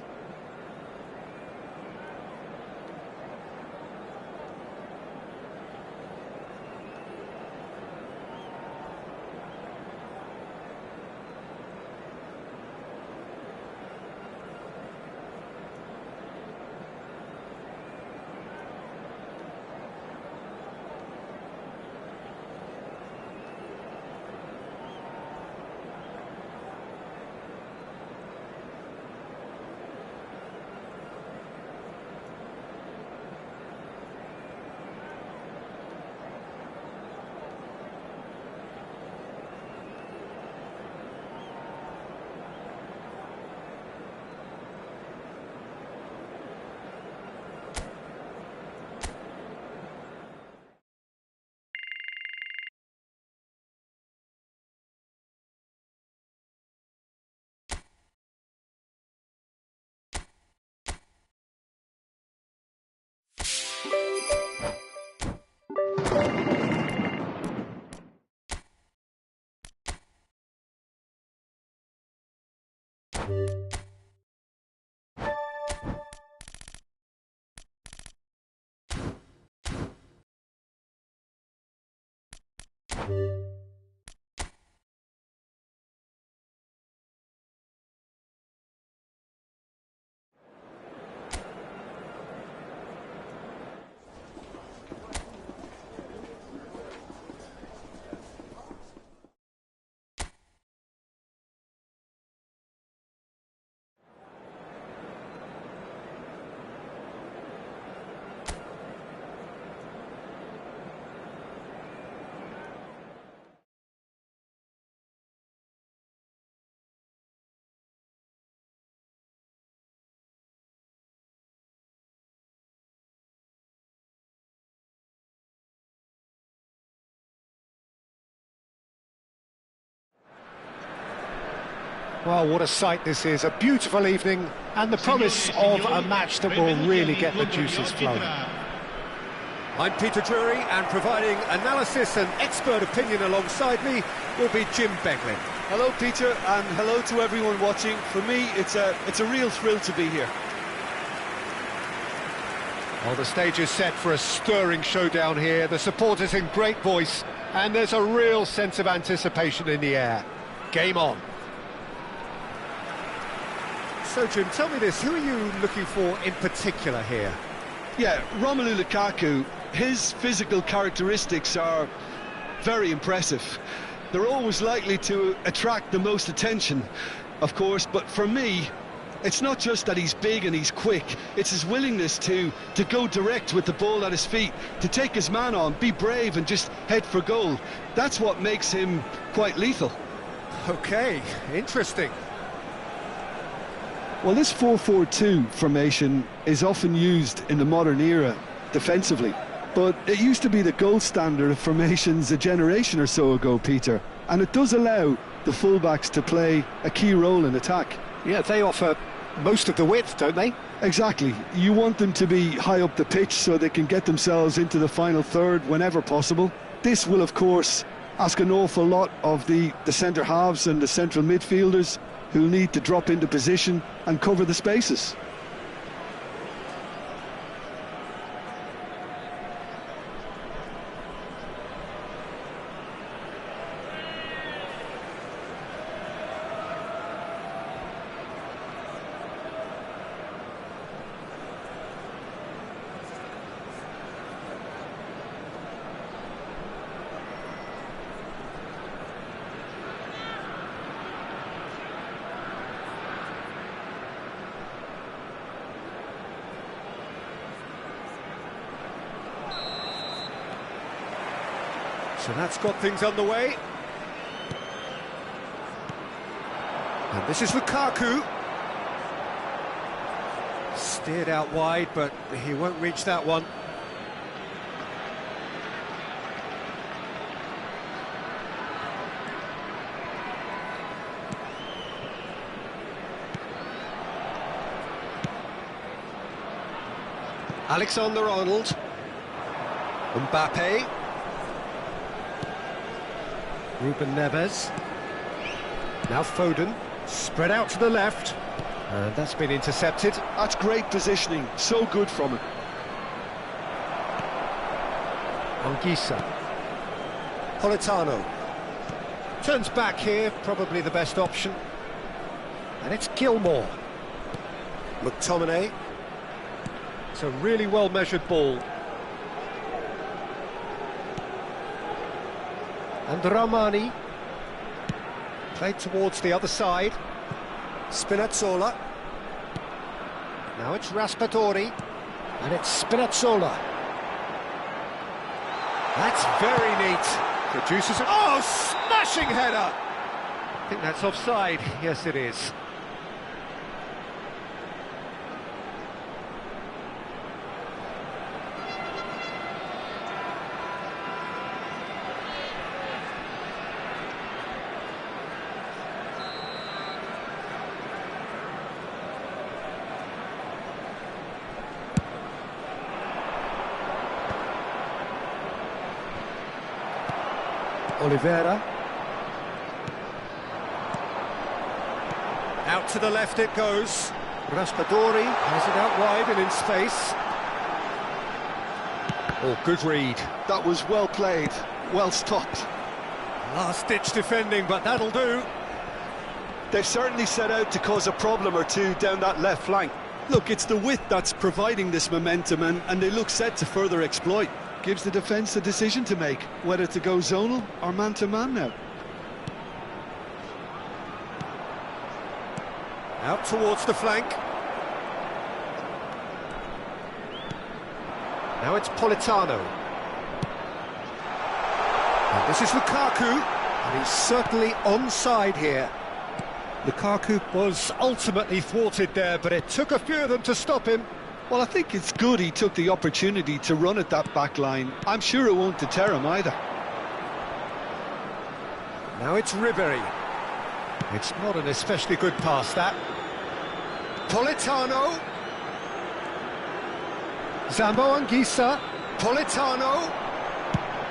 Well, what a sight this is, a beautiful evening, and the promise of a match that will really get the juices flowing. I'm Peter Drury, and providing analysis and expert opinion alongside me will be Jim Beglin. Hello, Peter, and hello to everyone watching. For me, it's a real thrill to be here. Well, the stage is set for a stirring showdown here. The supporters in great voice, and there's a real sense of anticipation in the air. Game on. So, Jim, tell me this, who are you looking for in particular here? Yeah, Romelu Lukaku, his physical characteristics are very impressive. They're always likely to attract the most attention, of course, but for me, it's not just that he's big and he's quick, it's his willingness to go direct with the ball at his feet, to take his man on, be brave and just head for goal. That's what makes him quite lethal. Okay, interesting. Well, this 4-4-2 formation is often used in the modern era defensively, but it used to be the gold standard of formations a generation or so ago, Peter, and it does allow the fullbacks to play a key role in attack. Yeah, they offer most of the width, don't they? Exactly. You want them to be high up the pitch so they can get themselves into the final third whenever possible. This will, of course, ask an awful lot of the centre halves and the central midfielders, who'll need to drop into position and cover the spaces. So that's got things underway. And this is Lukaku. Steered out wide, but he won't reach that one. Alexander-Arnold. Mbappe. Ruben Neves. Now Foden, spread out to the left, and that's been intercepted. That's great positioning, so good from him. Anguissa. Politano. Turns back here, probably the best option. And it's Gilmore. McTominay. It's a really well-measured ball. And Ramani, played towards the other side. Spinazzola. Now it's Raspadori, and it's Spinazzola. That's very neat. Produces a... Oh, smashing header! I think that's offside. Yes, it is. Oliveira. Out to the left it goes. Raspadori has it out wide and in space. Oh, good read. That was well played, well stopped. Last-ditch defending, but that'll do. They've certainly set out to cause a problem or two down that left flank. Look, it's the width that's providing this momentum, and they look set to further exploit. Gives the defence a decision to make, whether to go zonal or man-to-man now. Out towards the flank. Now it's Politano. And this is Lukaku, and he's certainly onside here. Lukaku was ultimately thwarted there, but it took a few of them to stop him. Well, I think it's good he took the opportunity to run at that back line. I'm sure it won't deter him either. Now it's Ribery. It's not an especially good pass, that. Politano. Zambo Anguissa. Politano.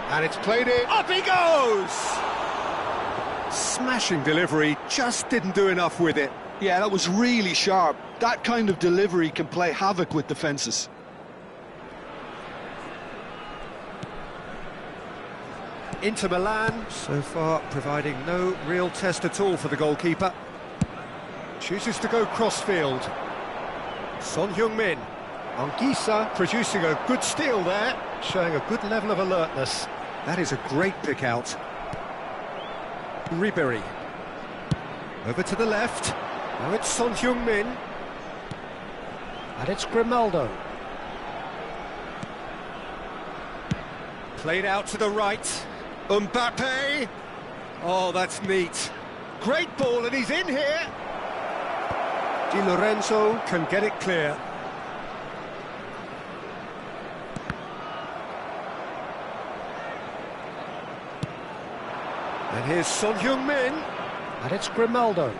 And it's played in. Up he goes! Smashing delivery, just didn't do enough with it. Yeah, that was really sharp. That kind of delivery can play havoc with defences. Inter Milan, so far providing no real test at all for the goalkeeper. Chooses to go cross-field. Son Heung-min. Anguissa producing a good steal there, showing a good level of alertness. That is a great pick out. Ribery. Over to the left. Now it's Son Heung-min. And it's Grimaldo. Played out to the right. Mbappe. Oh, that's neat. Great ball, and he's in here. Di Lorenzo can get it clear. And here's Son Heung-min. And it's Grimaldo.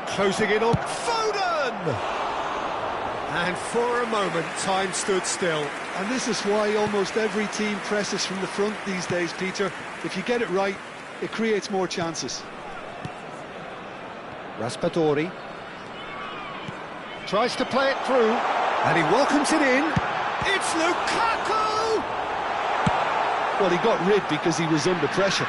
Closing in on Foden! And for a moment, time stood still. And this is why almost every team presses from the front these days, Peter. If you get it right, it creates more chances. Raspadori tries to play it through, and he welcomes it in. It's Lukaku! Well, he got rid because he was under pressure.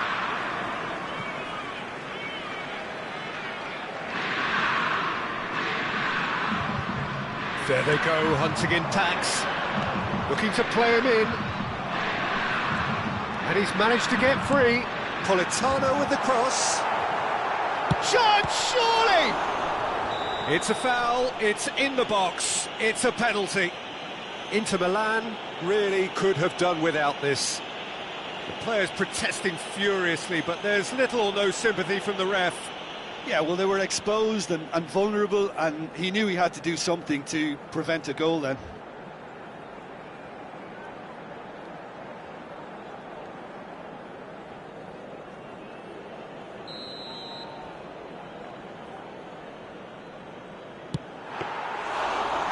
There they go, hunting in packs, looking to play him in. And he's managed to get free. Politano with the cross. Shot, surely! It's a foul, it's in the box, it's a penalty. Inter Milan really could have done without this. The players protesting furiously, but there's little or no sympathy from the ref. Yeah, well, they were exposed and vulnerable, and he knew he had to do something to prevent a goal then.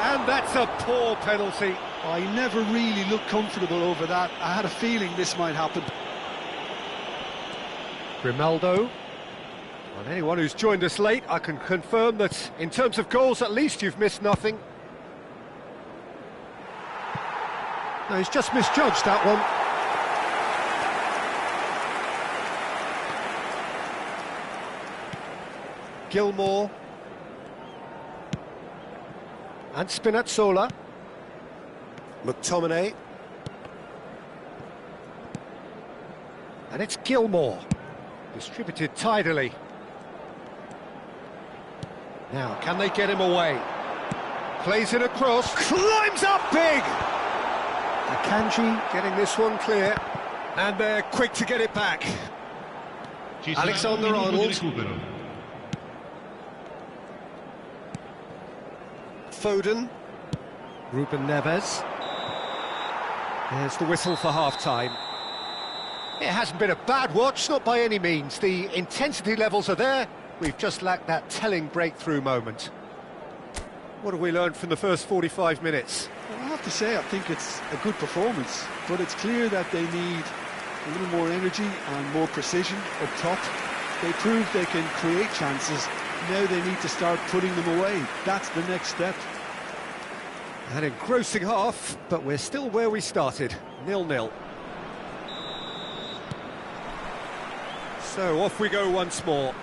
And that's a poor penalty. I never really looked comfortable over that. I had a feeling this might happen. Grimaldo. And anyone who's joined us late, I can confirm that in terms of goals, at least you've missed nothing. No, he's just misjudged that one. Gilmour. And Spinazzola. McTominay. And it's Gilmour. Distributed tidily. Now, can they get him away? Plays it across, climbs up big! Akanji getting this one clear, and they're quick to get it back. Alexander-Arnold. Foden. Ruben Neves. There's the whistle for half-time. It hasn't been a bad watch, not by any means. The intensity levels are there. We've just lacked that telling breakthrough moment. What have we learned from the first 45 minutes? Well, I have to say, I think it's a good performance, but it's clear that they need a little more energy and more precision up top. They proved they can create chances. Now they need to start putting them away. That's the next step. An engrossing half, but we're still where we started, 0-0. So off we go once more.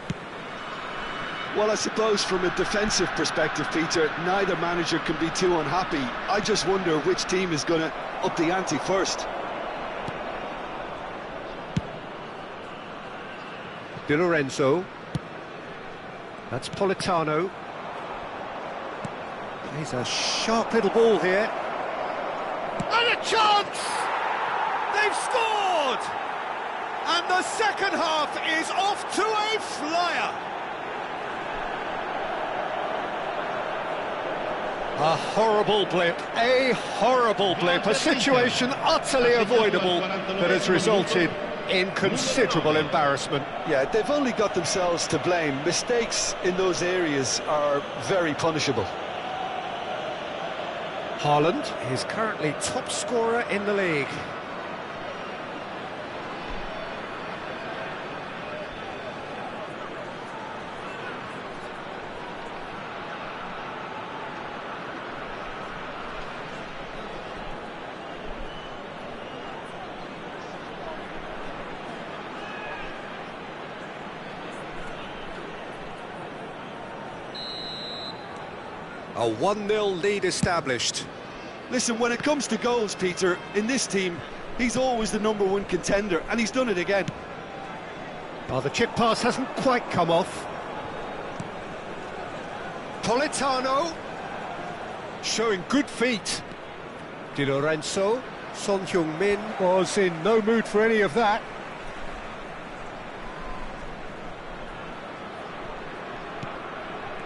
Well, I suppose from a defensive perspective, Peter, neither manager can be too unhappy. I just wonder which team is going to up the ante first. Di Lorenzo. That's Politano. He's a sharp little ball here. And a chance! They've scored! And the second half is off to a flyer. A horrible blip, a situation utterly avoidable that has resulted in considerable embarrassment. Yeah, they've only got themselves to blame. Mistakes in those areas are very punishable. Haaland is currently top scorer in the league. A 1-0 lead established. Listen, when it comes to goals, Peter, in this team, he's always the #1 contender, and he's done it again. Oh, the chip pass hasn't quite come off. Politano, showing good feet. Di Lorenzo, Son Heung-min was in no mood for any of that.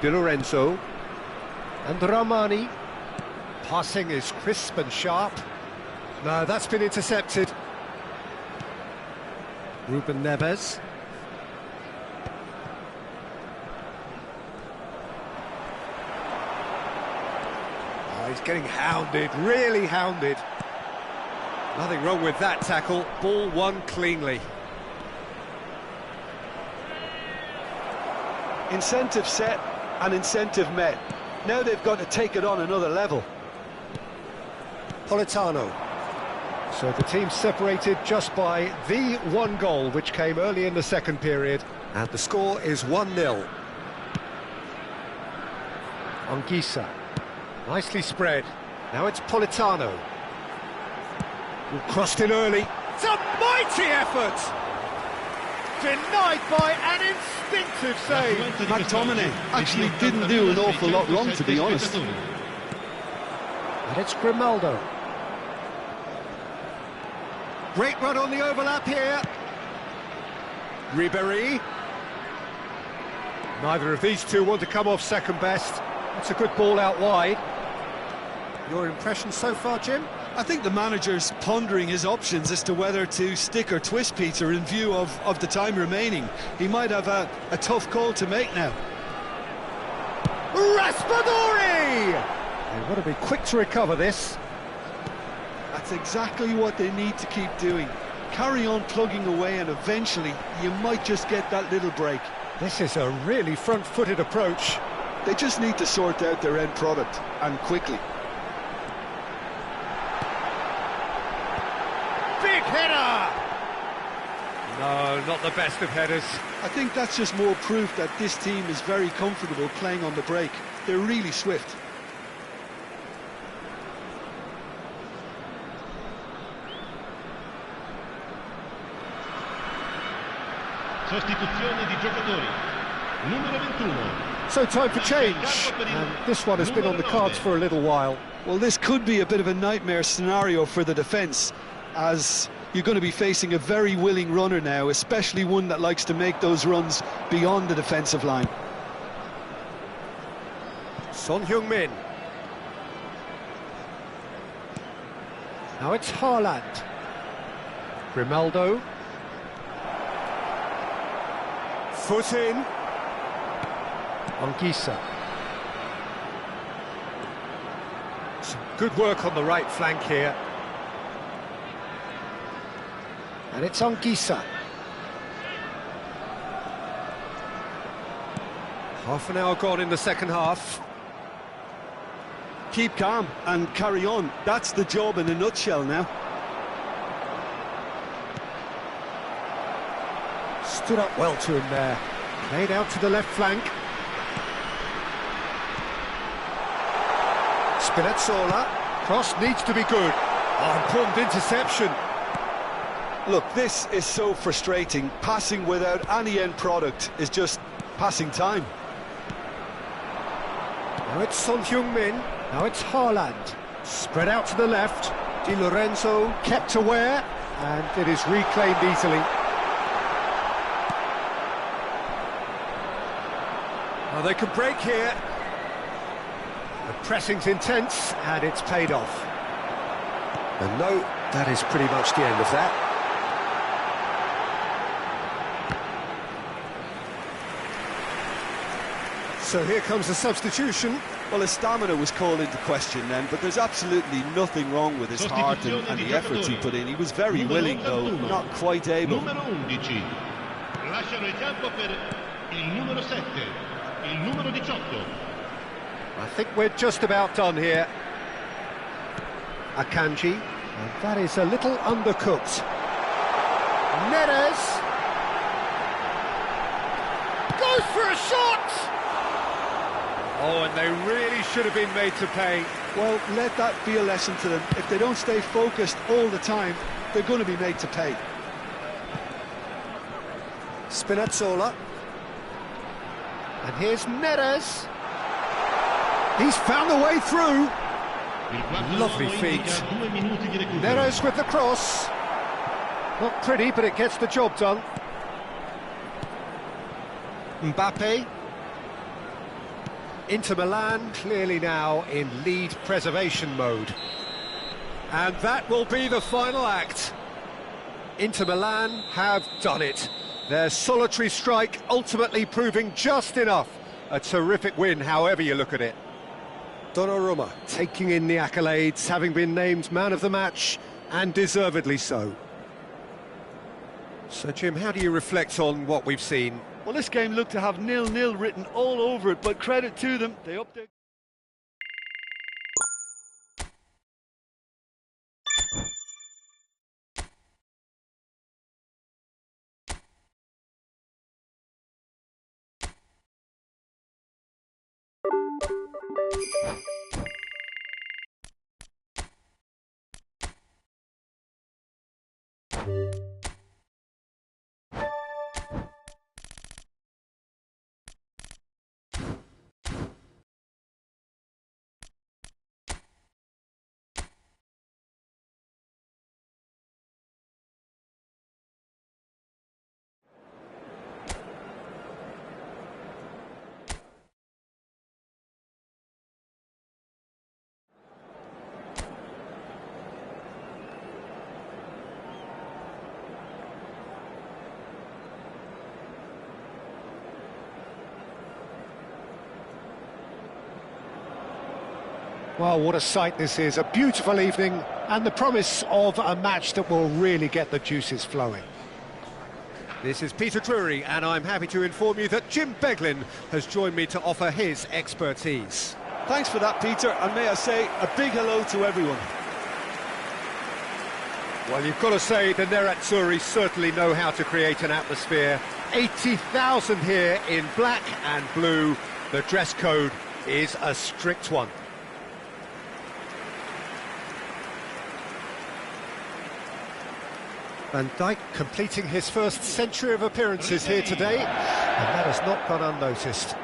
Di Lorenzo, and Ramani. Passing is crisp and sharp. No, that's been intercepted. Ruben Neves. Oh, he's getting hounded, really hounded. Nothing wrong with that tackle. Ball won cleanly. Incentive set and incentive met. Now they've got to take it on another level. Politano. So the team separated just by the one goal, which came early in the second period, and the score is 1-0. Anguissa, nicely spread. Now it's Politano. Crossed in early. It's a mighty effort! Denied by an instinctive save. McTominay actually didn't do an awful lot wrong, to be honest. And it's Grimaldo. Great run on the overlap here. Ribéry. Neither of these two want to come off second best. It's a good ball out wide. Your impression so far, Jim? I think the manager's pondering his options as to whether to stick or twist, Peter, in view of the time remaining. He might have a tough call to make now. Raspadori! They've got to be quick to recover this. That's exactly what they need to keep doing. Carry on plugging away, and eventually you might just get that little break. This is a really front-footed approach. They just need to sort out their end product, and quickly. Big header! No, not the best of headers. I think that's just more proof that this team is very comfortable playing on the break. They're really swift. Sostituzione di giocatori. Numero 21. So time for change, and this one has been on the cards for a little while. Well, this could be a bit of a nightmare scenario for the defence, as you're going to be facing a very willing runner now, especially one that likes to make those runs beyond the defensive line. Son Heung-min. Now it's Haaland. Grimaldo. Foot in. Anguissa. Some good work on the right flank here. And it's Anguissa. Half an hour gone in the second half. Keep calm and carry on. That's the job in a nutshell now. Stood up well to him there. Played out to the left flank. Spinazzola. Cross needs to be good. Oh, important interception. Look, this is so frustrating. Passing without any end product is just passing time. Now it's Son Heung-min. Now it's Haaland. Spread out to the left. Di Lorenzo kept aware, and it is reclaimed easily. Well, they could break here. The pressing's intense, and it's paid off. And no, that is pretty much the end of that. So here comes the substitution. Well, his stamina was called into question then, but there's absolutely nothing wrong with his heart and the efforts he put in. He was very willing, though, not quite able. Numero 11. Lasciano il campo per il numero 7, il numero 18. I think we're just about done here. Akanji, and that is a little undercooked. Neres goes for a shot! Oh, and they really should have been made to pay. Well, let that be a lesson to them. If they don't stay focused all the time, they're going to be made to pay. Spinazzola. And here's Neres. He's found the way through. Lovely feet. Neres with the cross. Not pretty, but it gets the job done. Mbappe. Inter Milan clearly now in lead preservation mode. And that will be the final act. Inter Milan have done it. Their solitary strike ultimately proving just enough. A terrific win, however you look at it. Donnarumma taking in the accolades, having been named man of the match, and deservedly so. So, Jim, how do you reflect on what we've seen? Well, this game looked to have 0-0 written all over it, but credit to them, they upped their... Well, what a sight this is. A beautiful evening and the promise of a match that will really get the juices flowing. This is Peter Drury, and I'm happy to inform you that Jim Beglin has joined me to offer his expertise. Thanks for that, Peter, and may I say a big hello to everyone. Well, you've got to say the Nerazzurri certainly know how to create an atmosphere. 80,000 here in black and blue. The dress code is a strict one. Van Dijk completing his first century of appearances here today, and that has not gone unnoticed.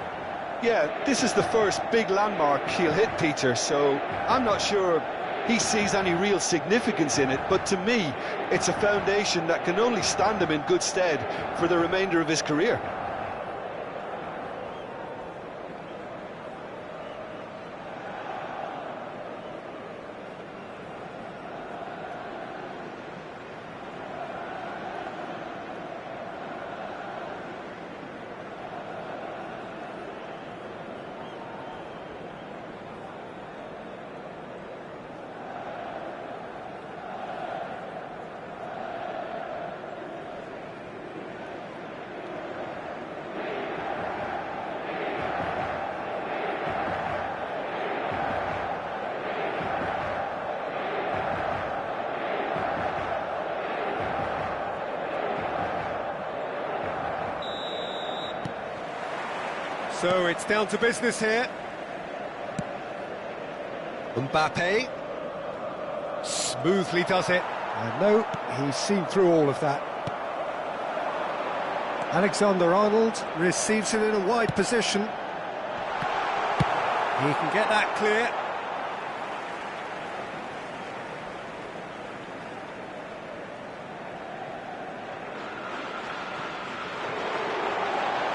Yeah, this is the first big landmark he'll hit, Peter, so I'm not sure he sees any real significance in it, but to me, it's a foundation that can only stand him in good stead for the remainder of his career. So it's down to business here. Mbappe smoothly does it. And no, he's seen through all of that. Alexander-Arnold receives it in a wide position. He can get that clear.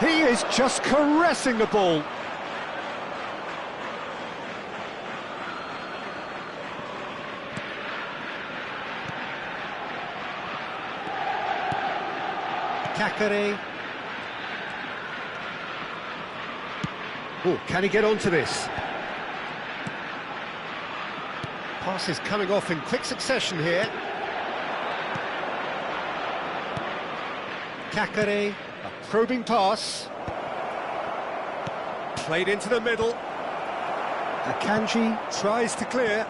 He is just caressing the ball. Kakare. Oh, can he get onto this? Passes coming off in quick succession here. Kakare. A probing pass. Played into the middle. Akanji tries to clear.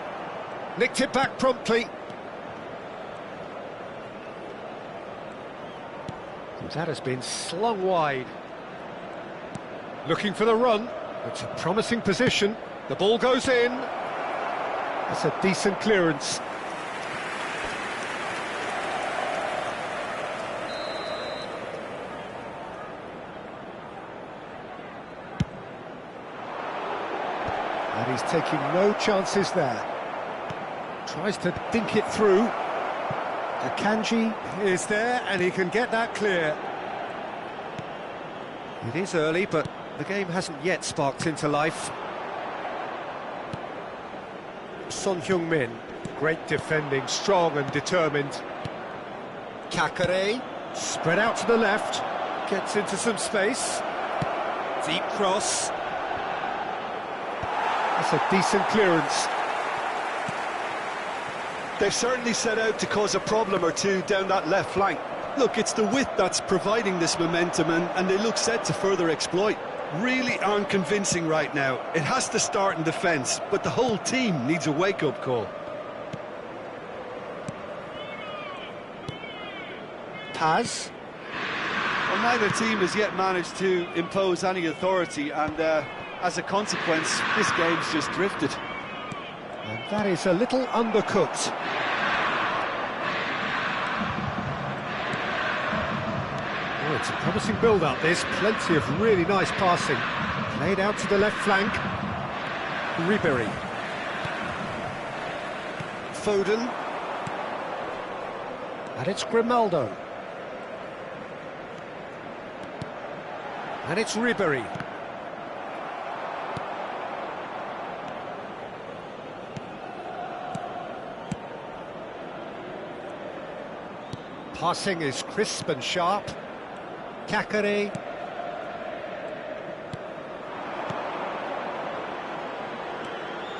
Nicked it back promptly. That has been slung wide. Looking for the run. It's a promising position. The ball goes in. That's a decent clearance. And he's taking no chances there. Tries to dink it through. Akanji is there and he can get that clear. It is early, but the game hasn't yet sparked into life. Son Heung-min, great defending, strong and determined. Kakare, spread out to the left, gets into some space. Deep cross. That's a decent clearance. They've certainly set out to cause a problem or two down that left flank. Look, it's the width that's providing this momentum, and they look set to further exploit. Really aren't convincing right now. It has to start in defence, but the whole team needs a wake-up call. Paz. Well, neither team has yet managed to impose any authority, and as a consequence, this game's just drifted. And that is a little undercooked. Oh, it's a promising build-up, this. Plenty of really nice passing. Played out to the left flank. Ribéry. Foden. And it's Grimaldo. And it's Ribéry. Passing is crisp and sharp. Kakare.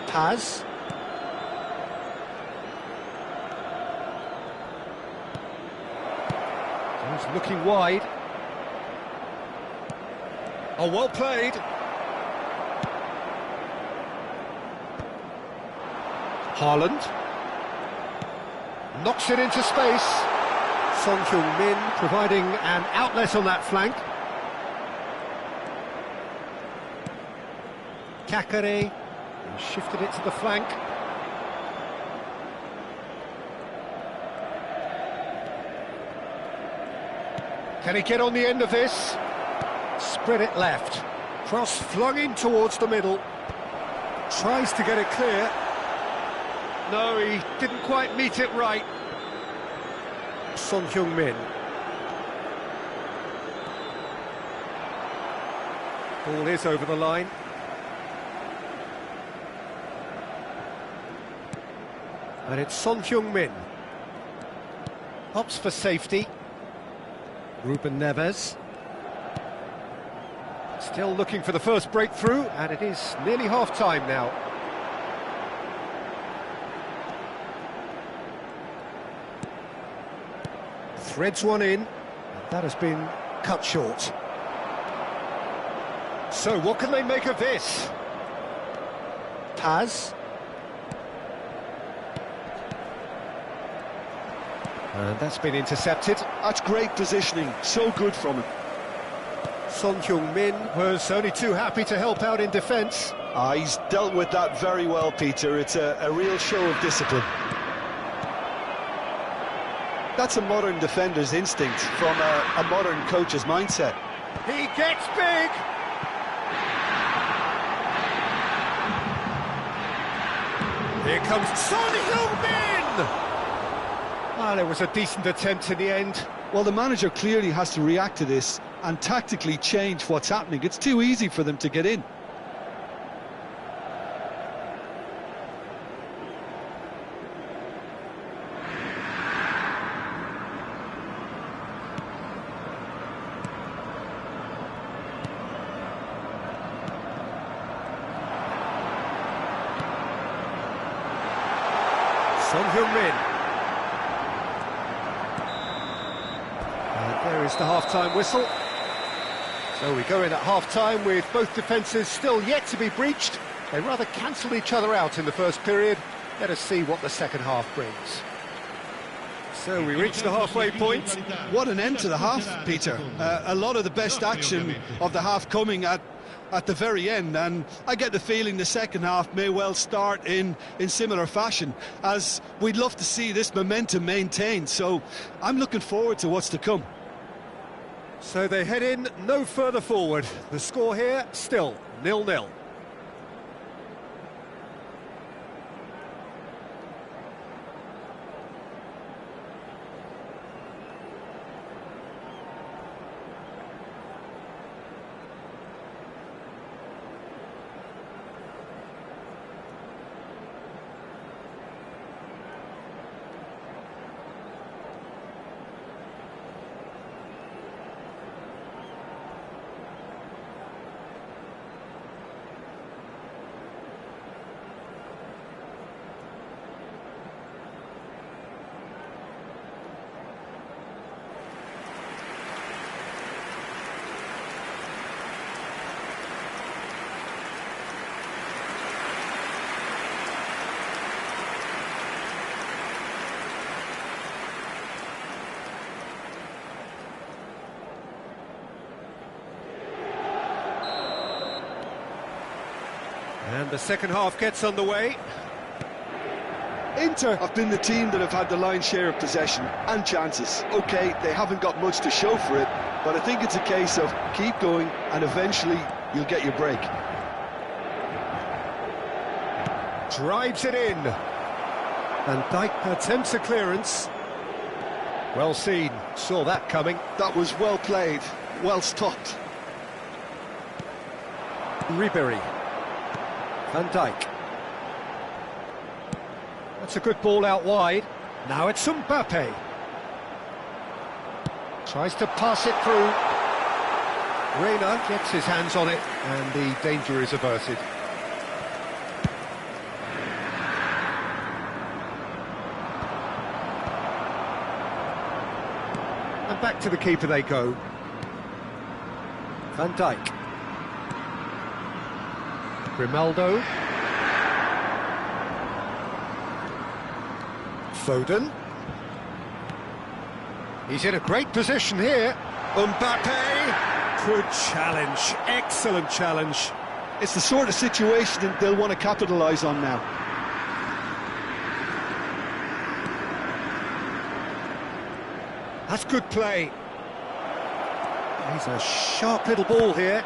Paz. He's looking wide. Oh, well played. Haaland. Knocks it into space. Son Heung-min providing an outlet on that flank. Kakare shifted it to the flank. Can he get on the end of this? Spread it left. Cross flung in towards the middle. Tries to get it clear. No, he didn't quite meet it right. Son Heung-min. Ball is over the line. And it's Son Heung-min. Opts for safety. Ruben Neves. Still looking for the first breakthrough, and it is nearly half-time now. Threads one in, and that has been cut short. So what can they make of this? Paz. And that's been intercepted. That's great positioning, so good from him. Son Heung-min was only too happy to help out in defence. He's dealt with that very well, Peter. It's a real show of discipline. That's a modern defender's instinct from a modern coach's mindset. He gets big! Here comes Son Heung-min! Ah, there was a decent attempt in the end. Well, the manager clearly has to react to this and tactically change what's happening. It's too easy for them to get in. Son Heung-min. And there is the half-time whistle. So we go in at half-time with both defences still yet to be breached. They rather cancelled each other out in the first period. Let us see what the second half brings. So we reach the halfway point. What an end to the half, Peter. A lot of the best action of the half coming at at the very end, and I get the feeling the second half may well start in similar fashion, as we'd love to see this momentum maintained. So I'm looking forward to what's to come. So they head in no further forward. The score here still 0-0. And the second half gets underway. Inter have been the team that have had the lion's share of possession and chances. OK, they haven't got much to show for it, but I think it's a case of keep going and eventually you'll get your break. Drives it in. Van Dijk attempts a clearance. Well seen, saw that coming. That was well played, well stopped. Ribery. Van Dijk. That's a good ball out wide. Now it's Mbappe. Tries to pass it through. Reina gets his hands on it, and the danger is averted. And back to the keeper they go. Van Dijk. Grimaldo. Foden. He's in a great position here. Mbappe. Good challenge. Excellent challenge. It's the sort of situation that they'll want to capitalise on now. That's good play. He's a sharp little ball here.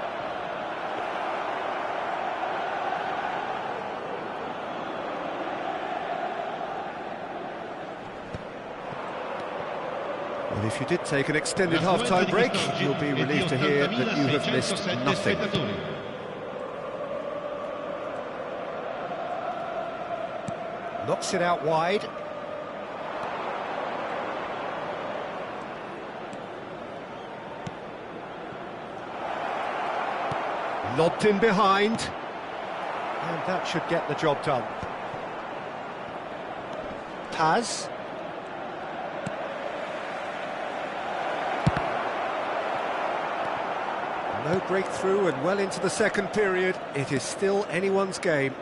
And if you did take an extended half-time break, you'll be relieved to hear that you have missed nothing. Knocks it out wide. Lobbed in behind. And that should get the job done. Paz. No breakthrough, and well into the second period, it is still anyone's game.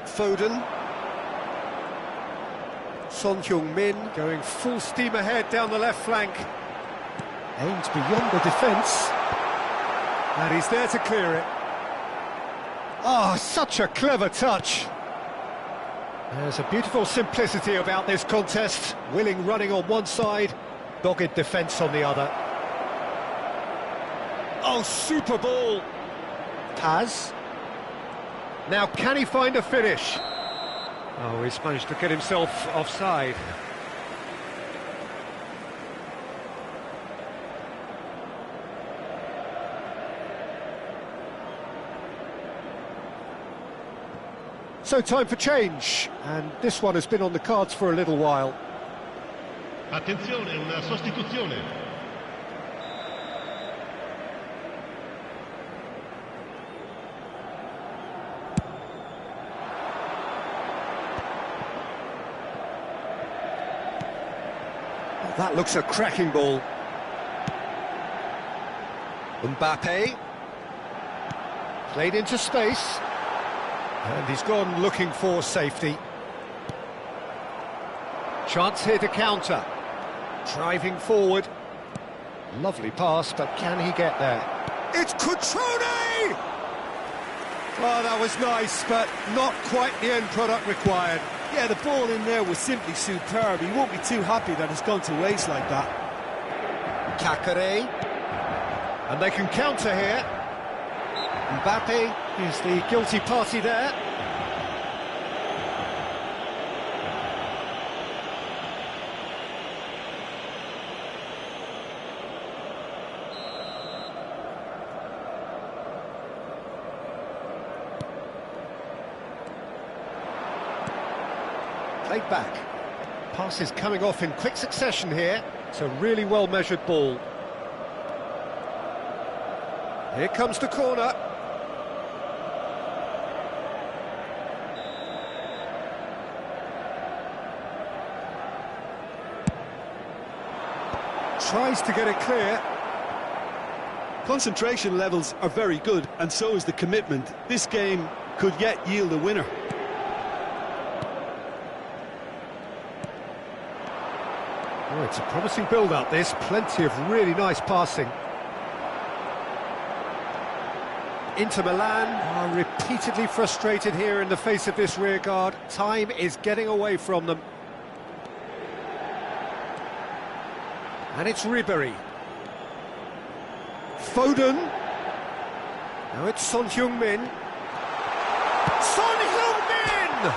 Foden. Son Heung-min going full steam ahead down the left flank. Aims beyond the defence. And he's there to clear it. Oh, such a clever touch. There's a beautiful simplicity about this contest. Willing running on one side, dogged defence on the other. Oh, super ball. Paz. Now, can he find a finish? Oh, he's managed to get himself offside. So time for change, and this one has been on the cards for a little while. Attenzione, una sostituzione. Oh, that looks a cracking ball. Mbappe. Played into space. And he's gone looking for safety. Chance here to counter. Driving forward. Lovely pass, but can he get there? It's Cutrone! Oh, that was nice, but not quite the end product required. Yeah, the ball in there was simply superb. He won't be too happy that it's gone to waste like that. Kakare. And they can counter here. Mbappe is the guilty party there. Played back. Passes coming off in quick succession here. It's a really well-measured ball. Here comes the corner. Tries to get it clear. Concentration levels are very good, and so is the commitment. This game could yet yield a winner. Oh, it's a promising build-up, this. Plenty of really nice passing. Inter Milan are repeatedly frustrated here in the face of this rearguard. Time is getting away from them. And it's Ribéry. Foden. Now it's Son Heung-min. Son Heung-min!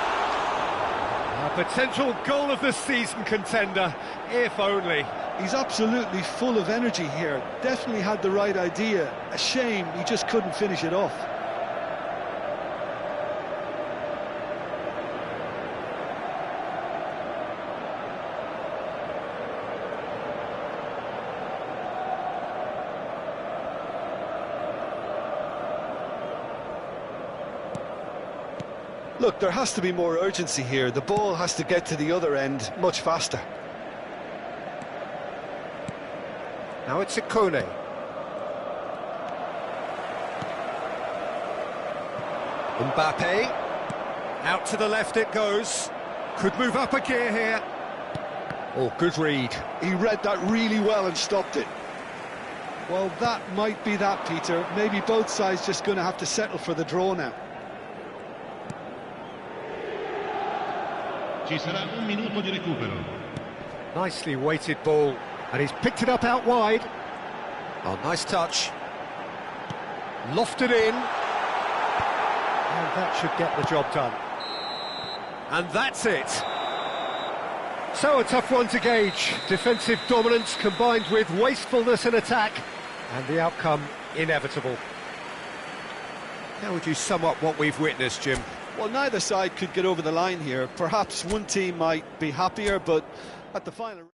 A potential goal of the season contender, if only. He's absolutely full of energy here. Definitely had the right idea. A shame he just couldn't finish it off. Look, there has to be more urgency here. The ball has to get to the other end much faster. Now it's Ikone. Mbappe. Out to the left it goes. Could move up a gear here. Oh, good read. He read that really well and stopped it. Well, that might be that, Peter. Maybe both sides just going to have to settle for the draw now. Ci sarà un minuto di recupero. Nicely weighted ball. And he's picked it up out wide. Oh, nice touch. Lofted in. And that should get the job done. And that's it. So a tough one to gauge. Defensive dominance combined with wastefulness in attack. And the outcome inevitable. How would you sum up what we've witnessed, Jim? Well, neither side could get over the line here. Perhaps one team might be happier, but at the final...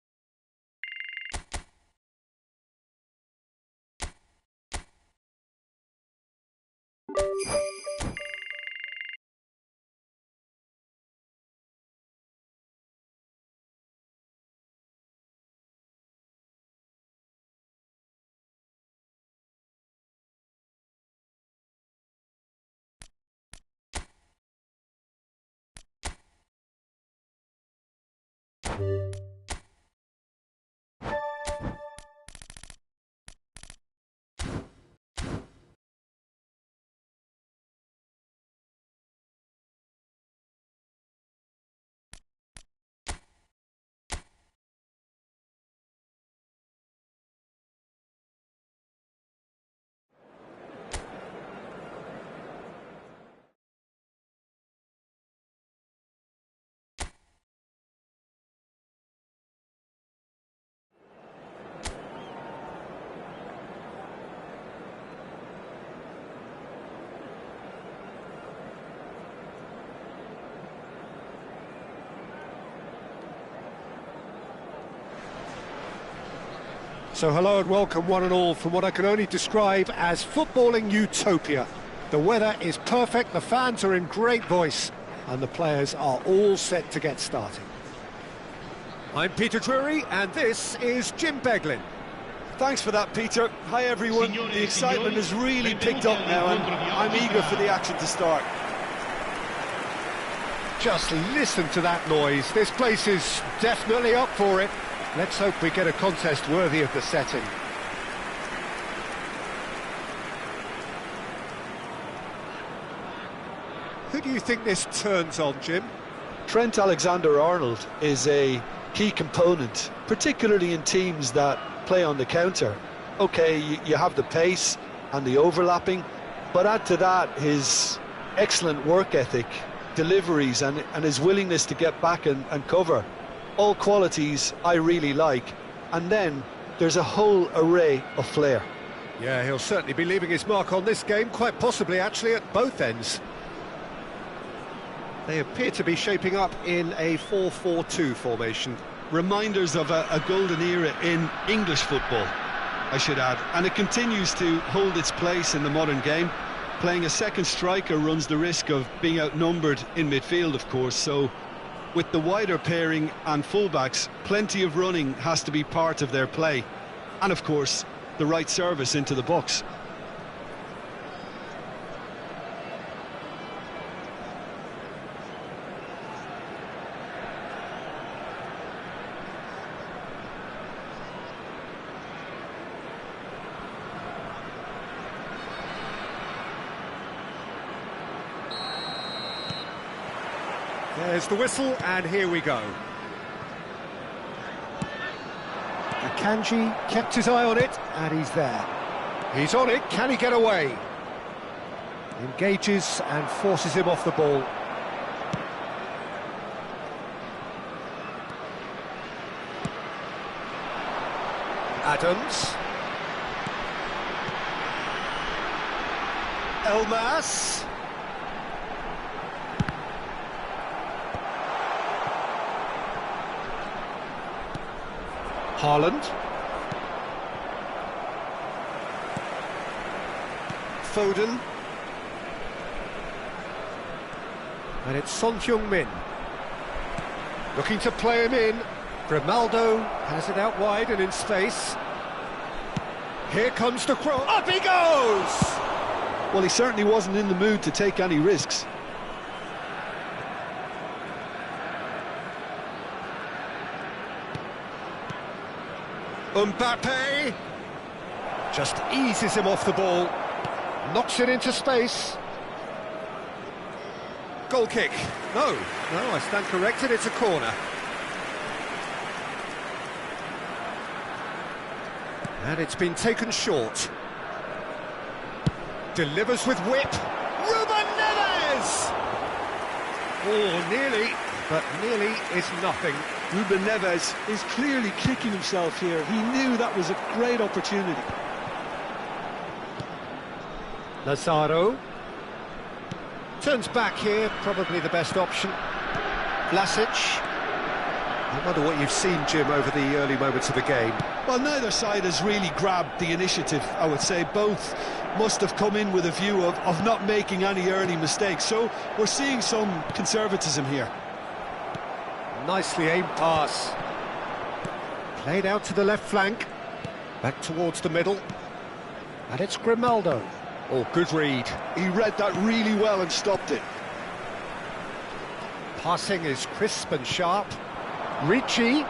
So hello and welcome one and all from what I can only describe as footballing utopia. The weather is perfect, the fans are in great voice, and the players are all set to get started. I'm Peter Drury, and this is Jim Beglin. Thanks for that, Peter. Hi, everyone. The excitement has really picked up now, and I'm eager for the action to start. Just listen to that noise. This place is definitely up for it. Let's hope we get a contest worthy of the setting. Who do you think this turns on, Jim? Trent Alexander-Arnold is a key component, particularly in teams that play on the counter. Okay, you have the pace and the overlapping, but add to that his excellent work ethic, deliveries and his willingness to get back and cover. All qualities I really like. And then there's a whole array of flair. Yeah, he'll certainly be leaving his mark on this game, quite possibly actually at both ends. They appear to be shaping up in a 4-4-2 formation. Reminders of a golden era in English football, I should add. And it continues to hold its place in the modern game. Playing a second striker runs the risk of being outnumbered in midfield, of course, so with the wider pairing and fullbacks, plenty of running has to be part of their play. And of course, the right service into the box. There's the whistle, and here we go. Akanji kept his eye on it, and he's there. He's on it, can he get away? Engages and forces him off the ball. Adams. Elmas. Haaland. Foden. And it's Son Heung-min. Looking to play him in. Grimaldo has it out wide and in space. Here comes the cross. Up he goes! Well, he certainly wasn't in the mood to take any risks. Mbappe just eases him off the ball, knocks it into space. Goal kick. No, I stand corrected, it's a corner. And it's been taken short. Delivers with whip. Ruben Neves! Oh, nearly, but nearly is nothing. Ruben Neves is clearly kicking himself here. He knew that was a great opportunity. Lazaro turns back here, probably the best option. Vlasic. I wonder what you've seen, Jim, over the early moments of the game. Well, neither side has really grabbed the initiative, I would say. Both must have come in with a view of not making any early mistakes. So we're seeing some conservatism here. Nicely aimed pass. Played out to the left flank. Back towards the middle. And it's Grimaldo. Oh, good read. He read that really well and stopped it. Passing is crisp and sharp. Ricci.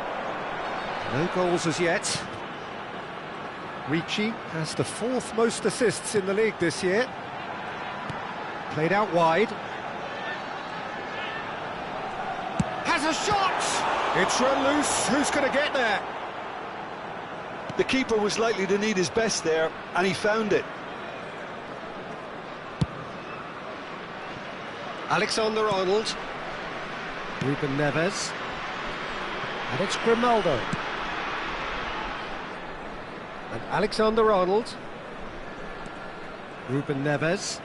No goals as yet. Ricci has the 4th most assists in the league this year. Played out wide. Has a shot! It's run loose. Who's going to get there? The keeper was likely to need his best there, and he found it. Alexander-Arnold. Ruben Neves. And it's Grimaldo. And Alexander-Arnold. Ruben Neves.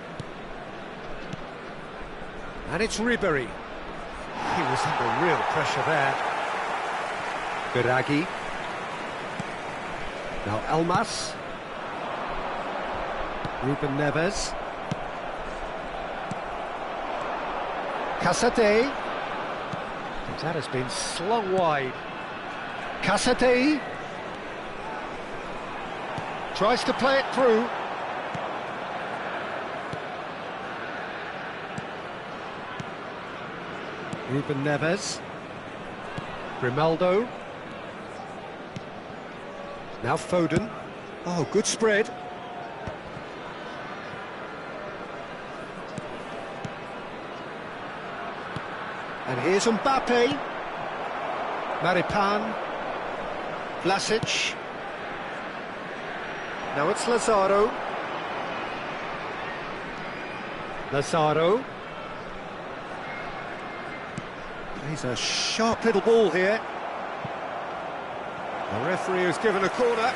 And it's Ribéry. He was under real pressure there. Biraghi. Now Elmas. Ruben Neves. Casate. That has been slung wide. Casate. Tries to play it through. Ruben Neves. Grimaldo. Now Foden. Oh, good spread. And here's Mbappe. Maripan. Vlasic. Now it's Lazaro. Lazaro. Plays a sharp little ball here. The referee has given a corner.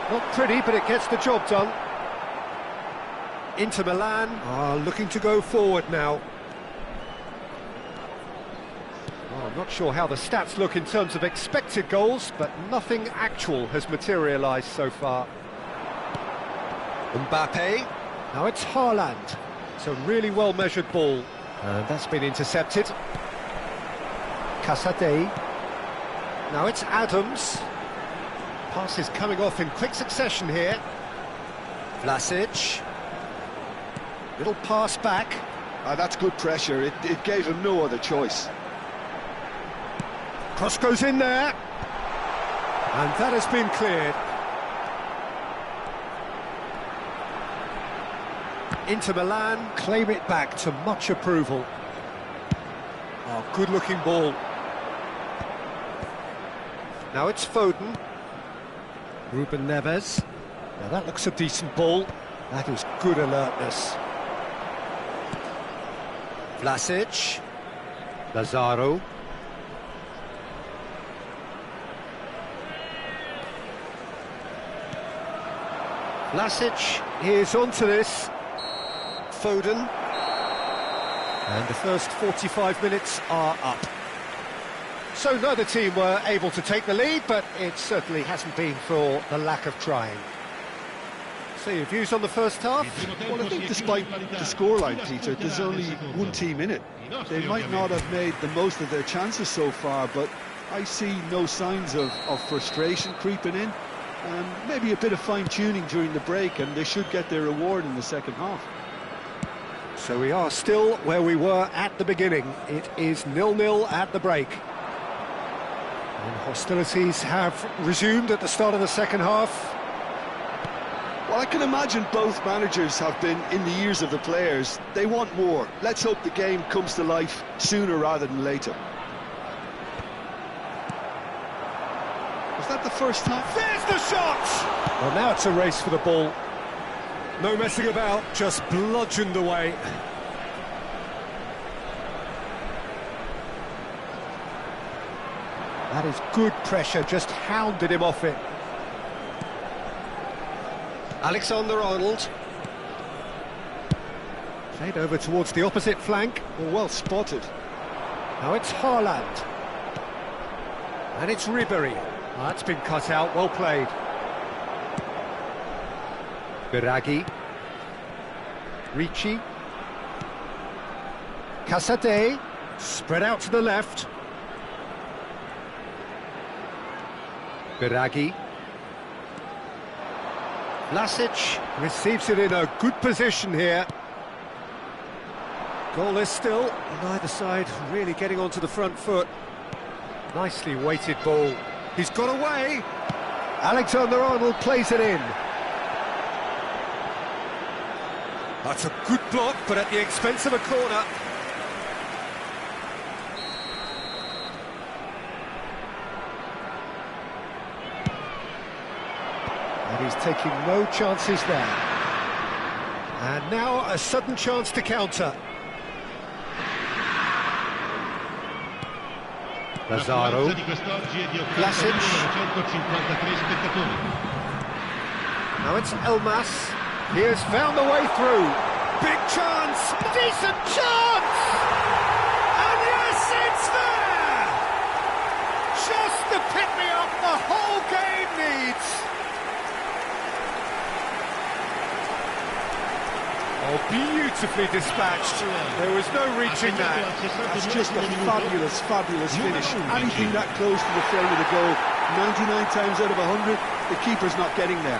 Not pretty, but it gets the job done. Inter Milan are looking to go forward now. Well, I'm not sure how the stats look in terms of expected goals, but nothing actual has materialised so far. Mbappe. Now it's Haaland. It's a really well-measured ball. And that's been intercepted. Casadei. Now it's Adams. Pass is coming off in quick succession here. Vlasic. Little pass back. That's good pressure. It gave him no other choice. Cross goes in there. And that has been cleared. Inter Milan claim it back to much approval. Oh, good-looking ball. Now it's Foden. Ruben Neves. Now that looks a decent ball. That is good alertness. Vlasic. Lazaro. Vlasic is onto this. Foden. And the first 45 minutes are up. So neither team were able to take the lead, but it certainly hasn't been for the lack of trying. So your views on the first half? Well, I think despite the scoreline, Peter, there's only one team in it. They might not have made the most of their chances so far, but I see no signs of frustration creeping in. Maybe a bit of fine-tuning during the break, and they should get their reward in the second half. So we are still where we were at the beginning. It is 0-0 at the break. And hostilities have resumed at the start of the second half. Well, I can imagine both managers have been in the ears of the players. They want more. Let's hope the game comes to life sooner rather than later. Was that the first time? There's the shot! Well, now it's a race for the ball. No messing about, just bludgeoned away. That is good pressure, just hounded him off it. Alexander-Arnold. Played over towards the opposite flank. Well spotted. Now it's Haaland. And it's Ribéry. That's been cut out, well played. Biraghi. Ricci. Casadei. Spread out to the left. Biraghi. Vlasic receives it in a good position here. Goalless still, on either side really getting onto the front foot. Nicely weighted ball. He's got away. Alexander-Arnold plays it in. That's a good block, but at the expense of a corner. And he's taking no chances there. And now a sudden chance to counter. Lazaro. Vlasic. Now it's Elmas. He has found the way through. Big chance! Decent chance! And yes, it's there! Just the pick-me-up the whole game needs. Oh, beautifully dispatched. There was no reaching that. That's just a fabulous, fabulous finish. Anything that close to the frame of the goal, 99 times out of 100, the keeper's not getting there.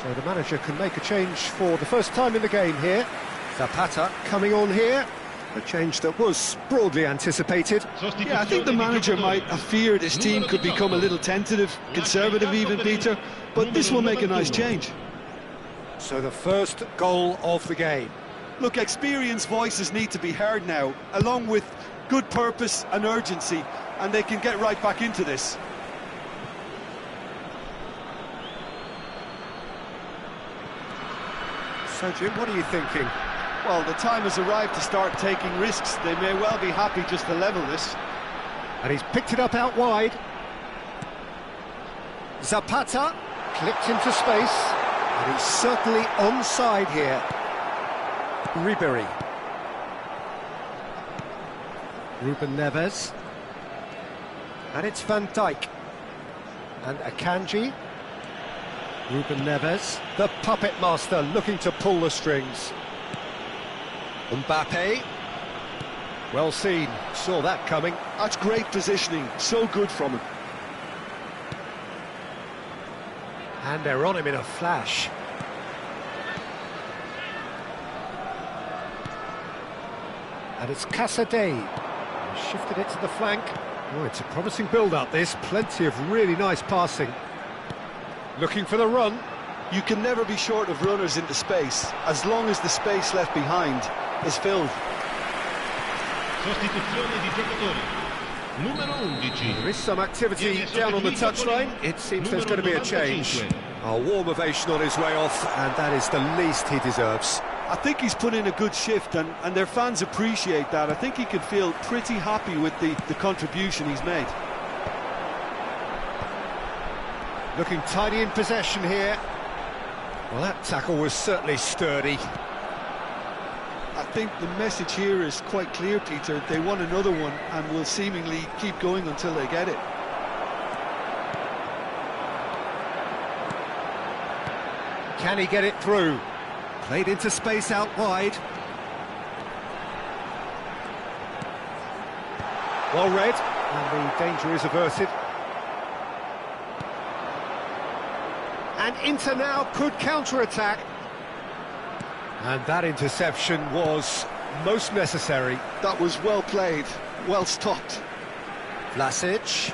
So the manager can make a change for the first time in the game here. Zapata coming on here. A change that was broadly anticipated. Yeah, I think the manager might have feared his team could become a little tentative, conservative even, Peter, but this will make a nice change. So the first goal of the game. Look, experienced voices need to be heard now, along with good purpose and urgency, and they can get right back into this. So Jim, what are you thinking? Well, the time has arrived to start taking risks. They may well be happy just to level this. And he's picked it up out wide. Zapata clipped into space, and he's certainly onside here. Ribery. Ruben Neves. And it's Van Dijk. And Akanji. Ruben Neves, the puppet master, looking to pull the strings. Mbappe. Well seen, saw that coming. That's great positioning, so good from him. And they're on him in a flash. And it's Casadei. Shifted it to the flank. Oh, it's a promising build-up, this. Plenty of really nice passing. Looking for the run. You can never be short of runners into space, as long as the space left behind is filled. Sostituzione di giocatori. Numero 11. There is some activity down on the touchline. It seems there's going to be a change. A warm ovation on his way off, and that is the least he deserves. I think he's put in a good shift, and their fans appreciate that. I think he can feel pretty happy with the contribution he's made. Looking tidy in possession here. Well, that tackle was certainly sturdy. I think the message here is quite clear, Peter. They want another one and will seemingly keep going until they get it. Can he get it through? Played into space out wide. Well read, and the danger is averted. And Inter now could counter-attack. And that interception was most necessary. That was well played, well stopped. Vlasic.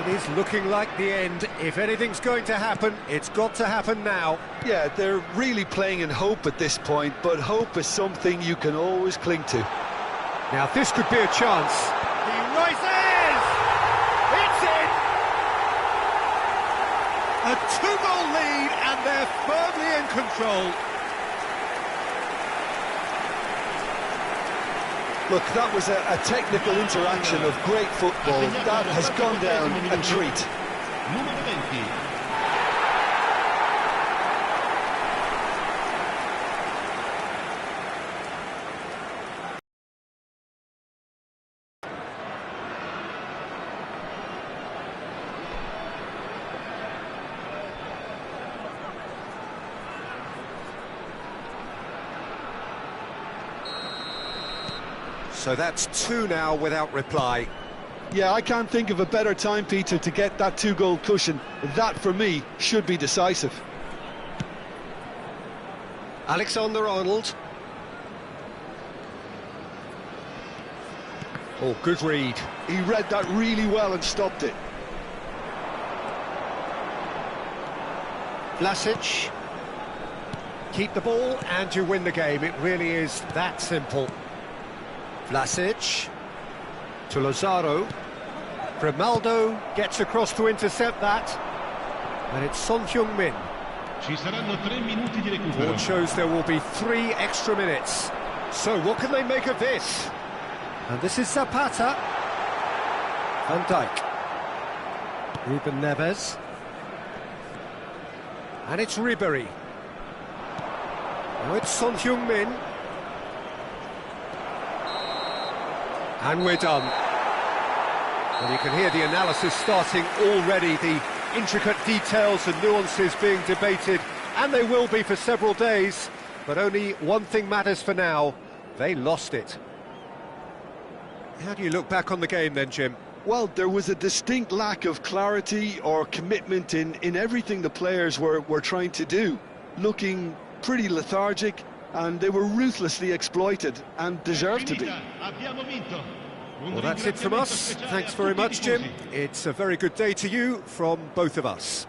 It is looking like the end. If anything's going to happen, it's got to happen now. Yeah, they're really playing in hope at this point, but hope is something you can always cling to. Now this could be a chance. He rises! It's in! A two-goal lead, and they're firmly in control. Look, that was a technical interaction of great football. That has gone down a treat. Numero 20. So that's two now without reply. Yeah, I can't think of a better time, Peter, to get that two-goal cushion. That, for me, should be decisive. Alexander-Arnold. Oh, good read. He read that really well and stopped it. Vlasic. Keep the ball and you win the game. It really is that simple. Vlasic to Lazaro. Grimaldo gets across to intercept that. And it's Son Heung-min. Ci saranno 3 minuti di recupero. Board shows there will be 3 extra minutes. So what can they make of this? And this is Zapata. Van Dijk. Ruben Neves. And it's Ribery. Now it's Son Heung-min. And we're done. Well, you can hear the analysis starting already, the intricate details and nuances being debated, and they will be for several days, but only one thing matters for now: they lost it. How do you look back on the game then, Jim? Well, there was a distinct lack of clarity or commitment in everything the players were trying to do, looking pretty lethargic, and they were ruthlessly exploited and deserved to be. Well, that's it from us. Thanks very much, Jim. It's a very good day to you from both of us.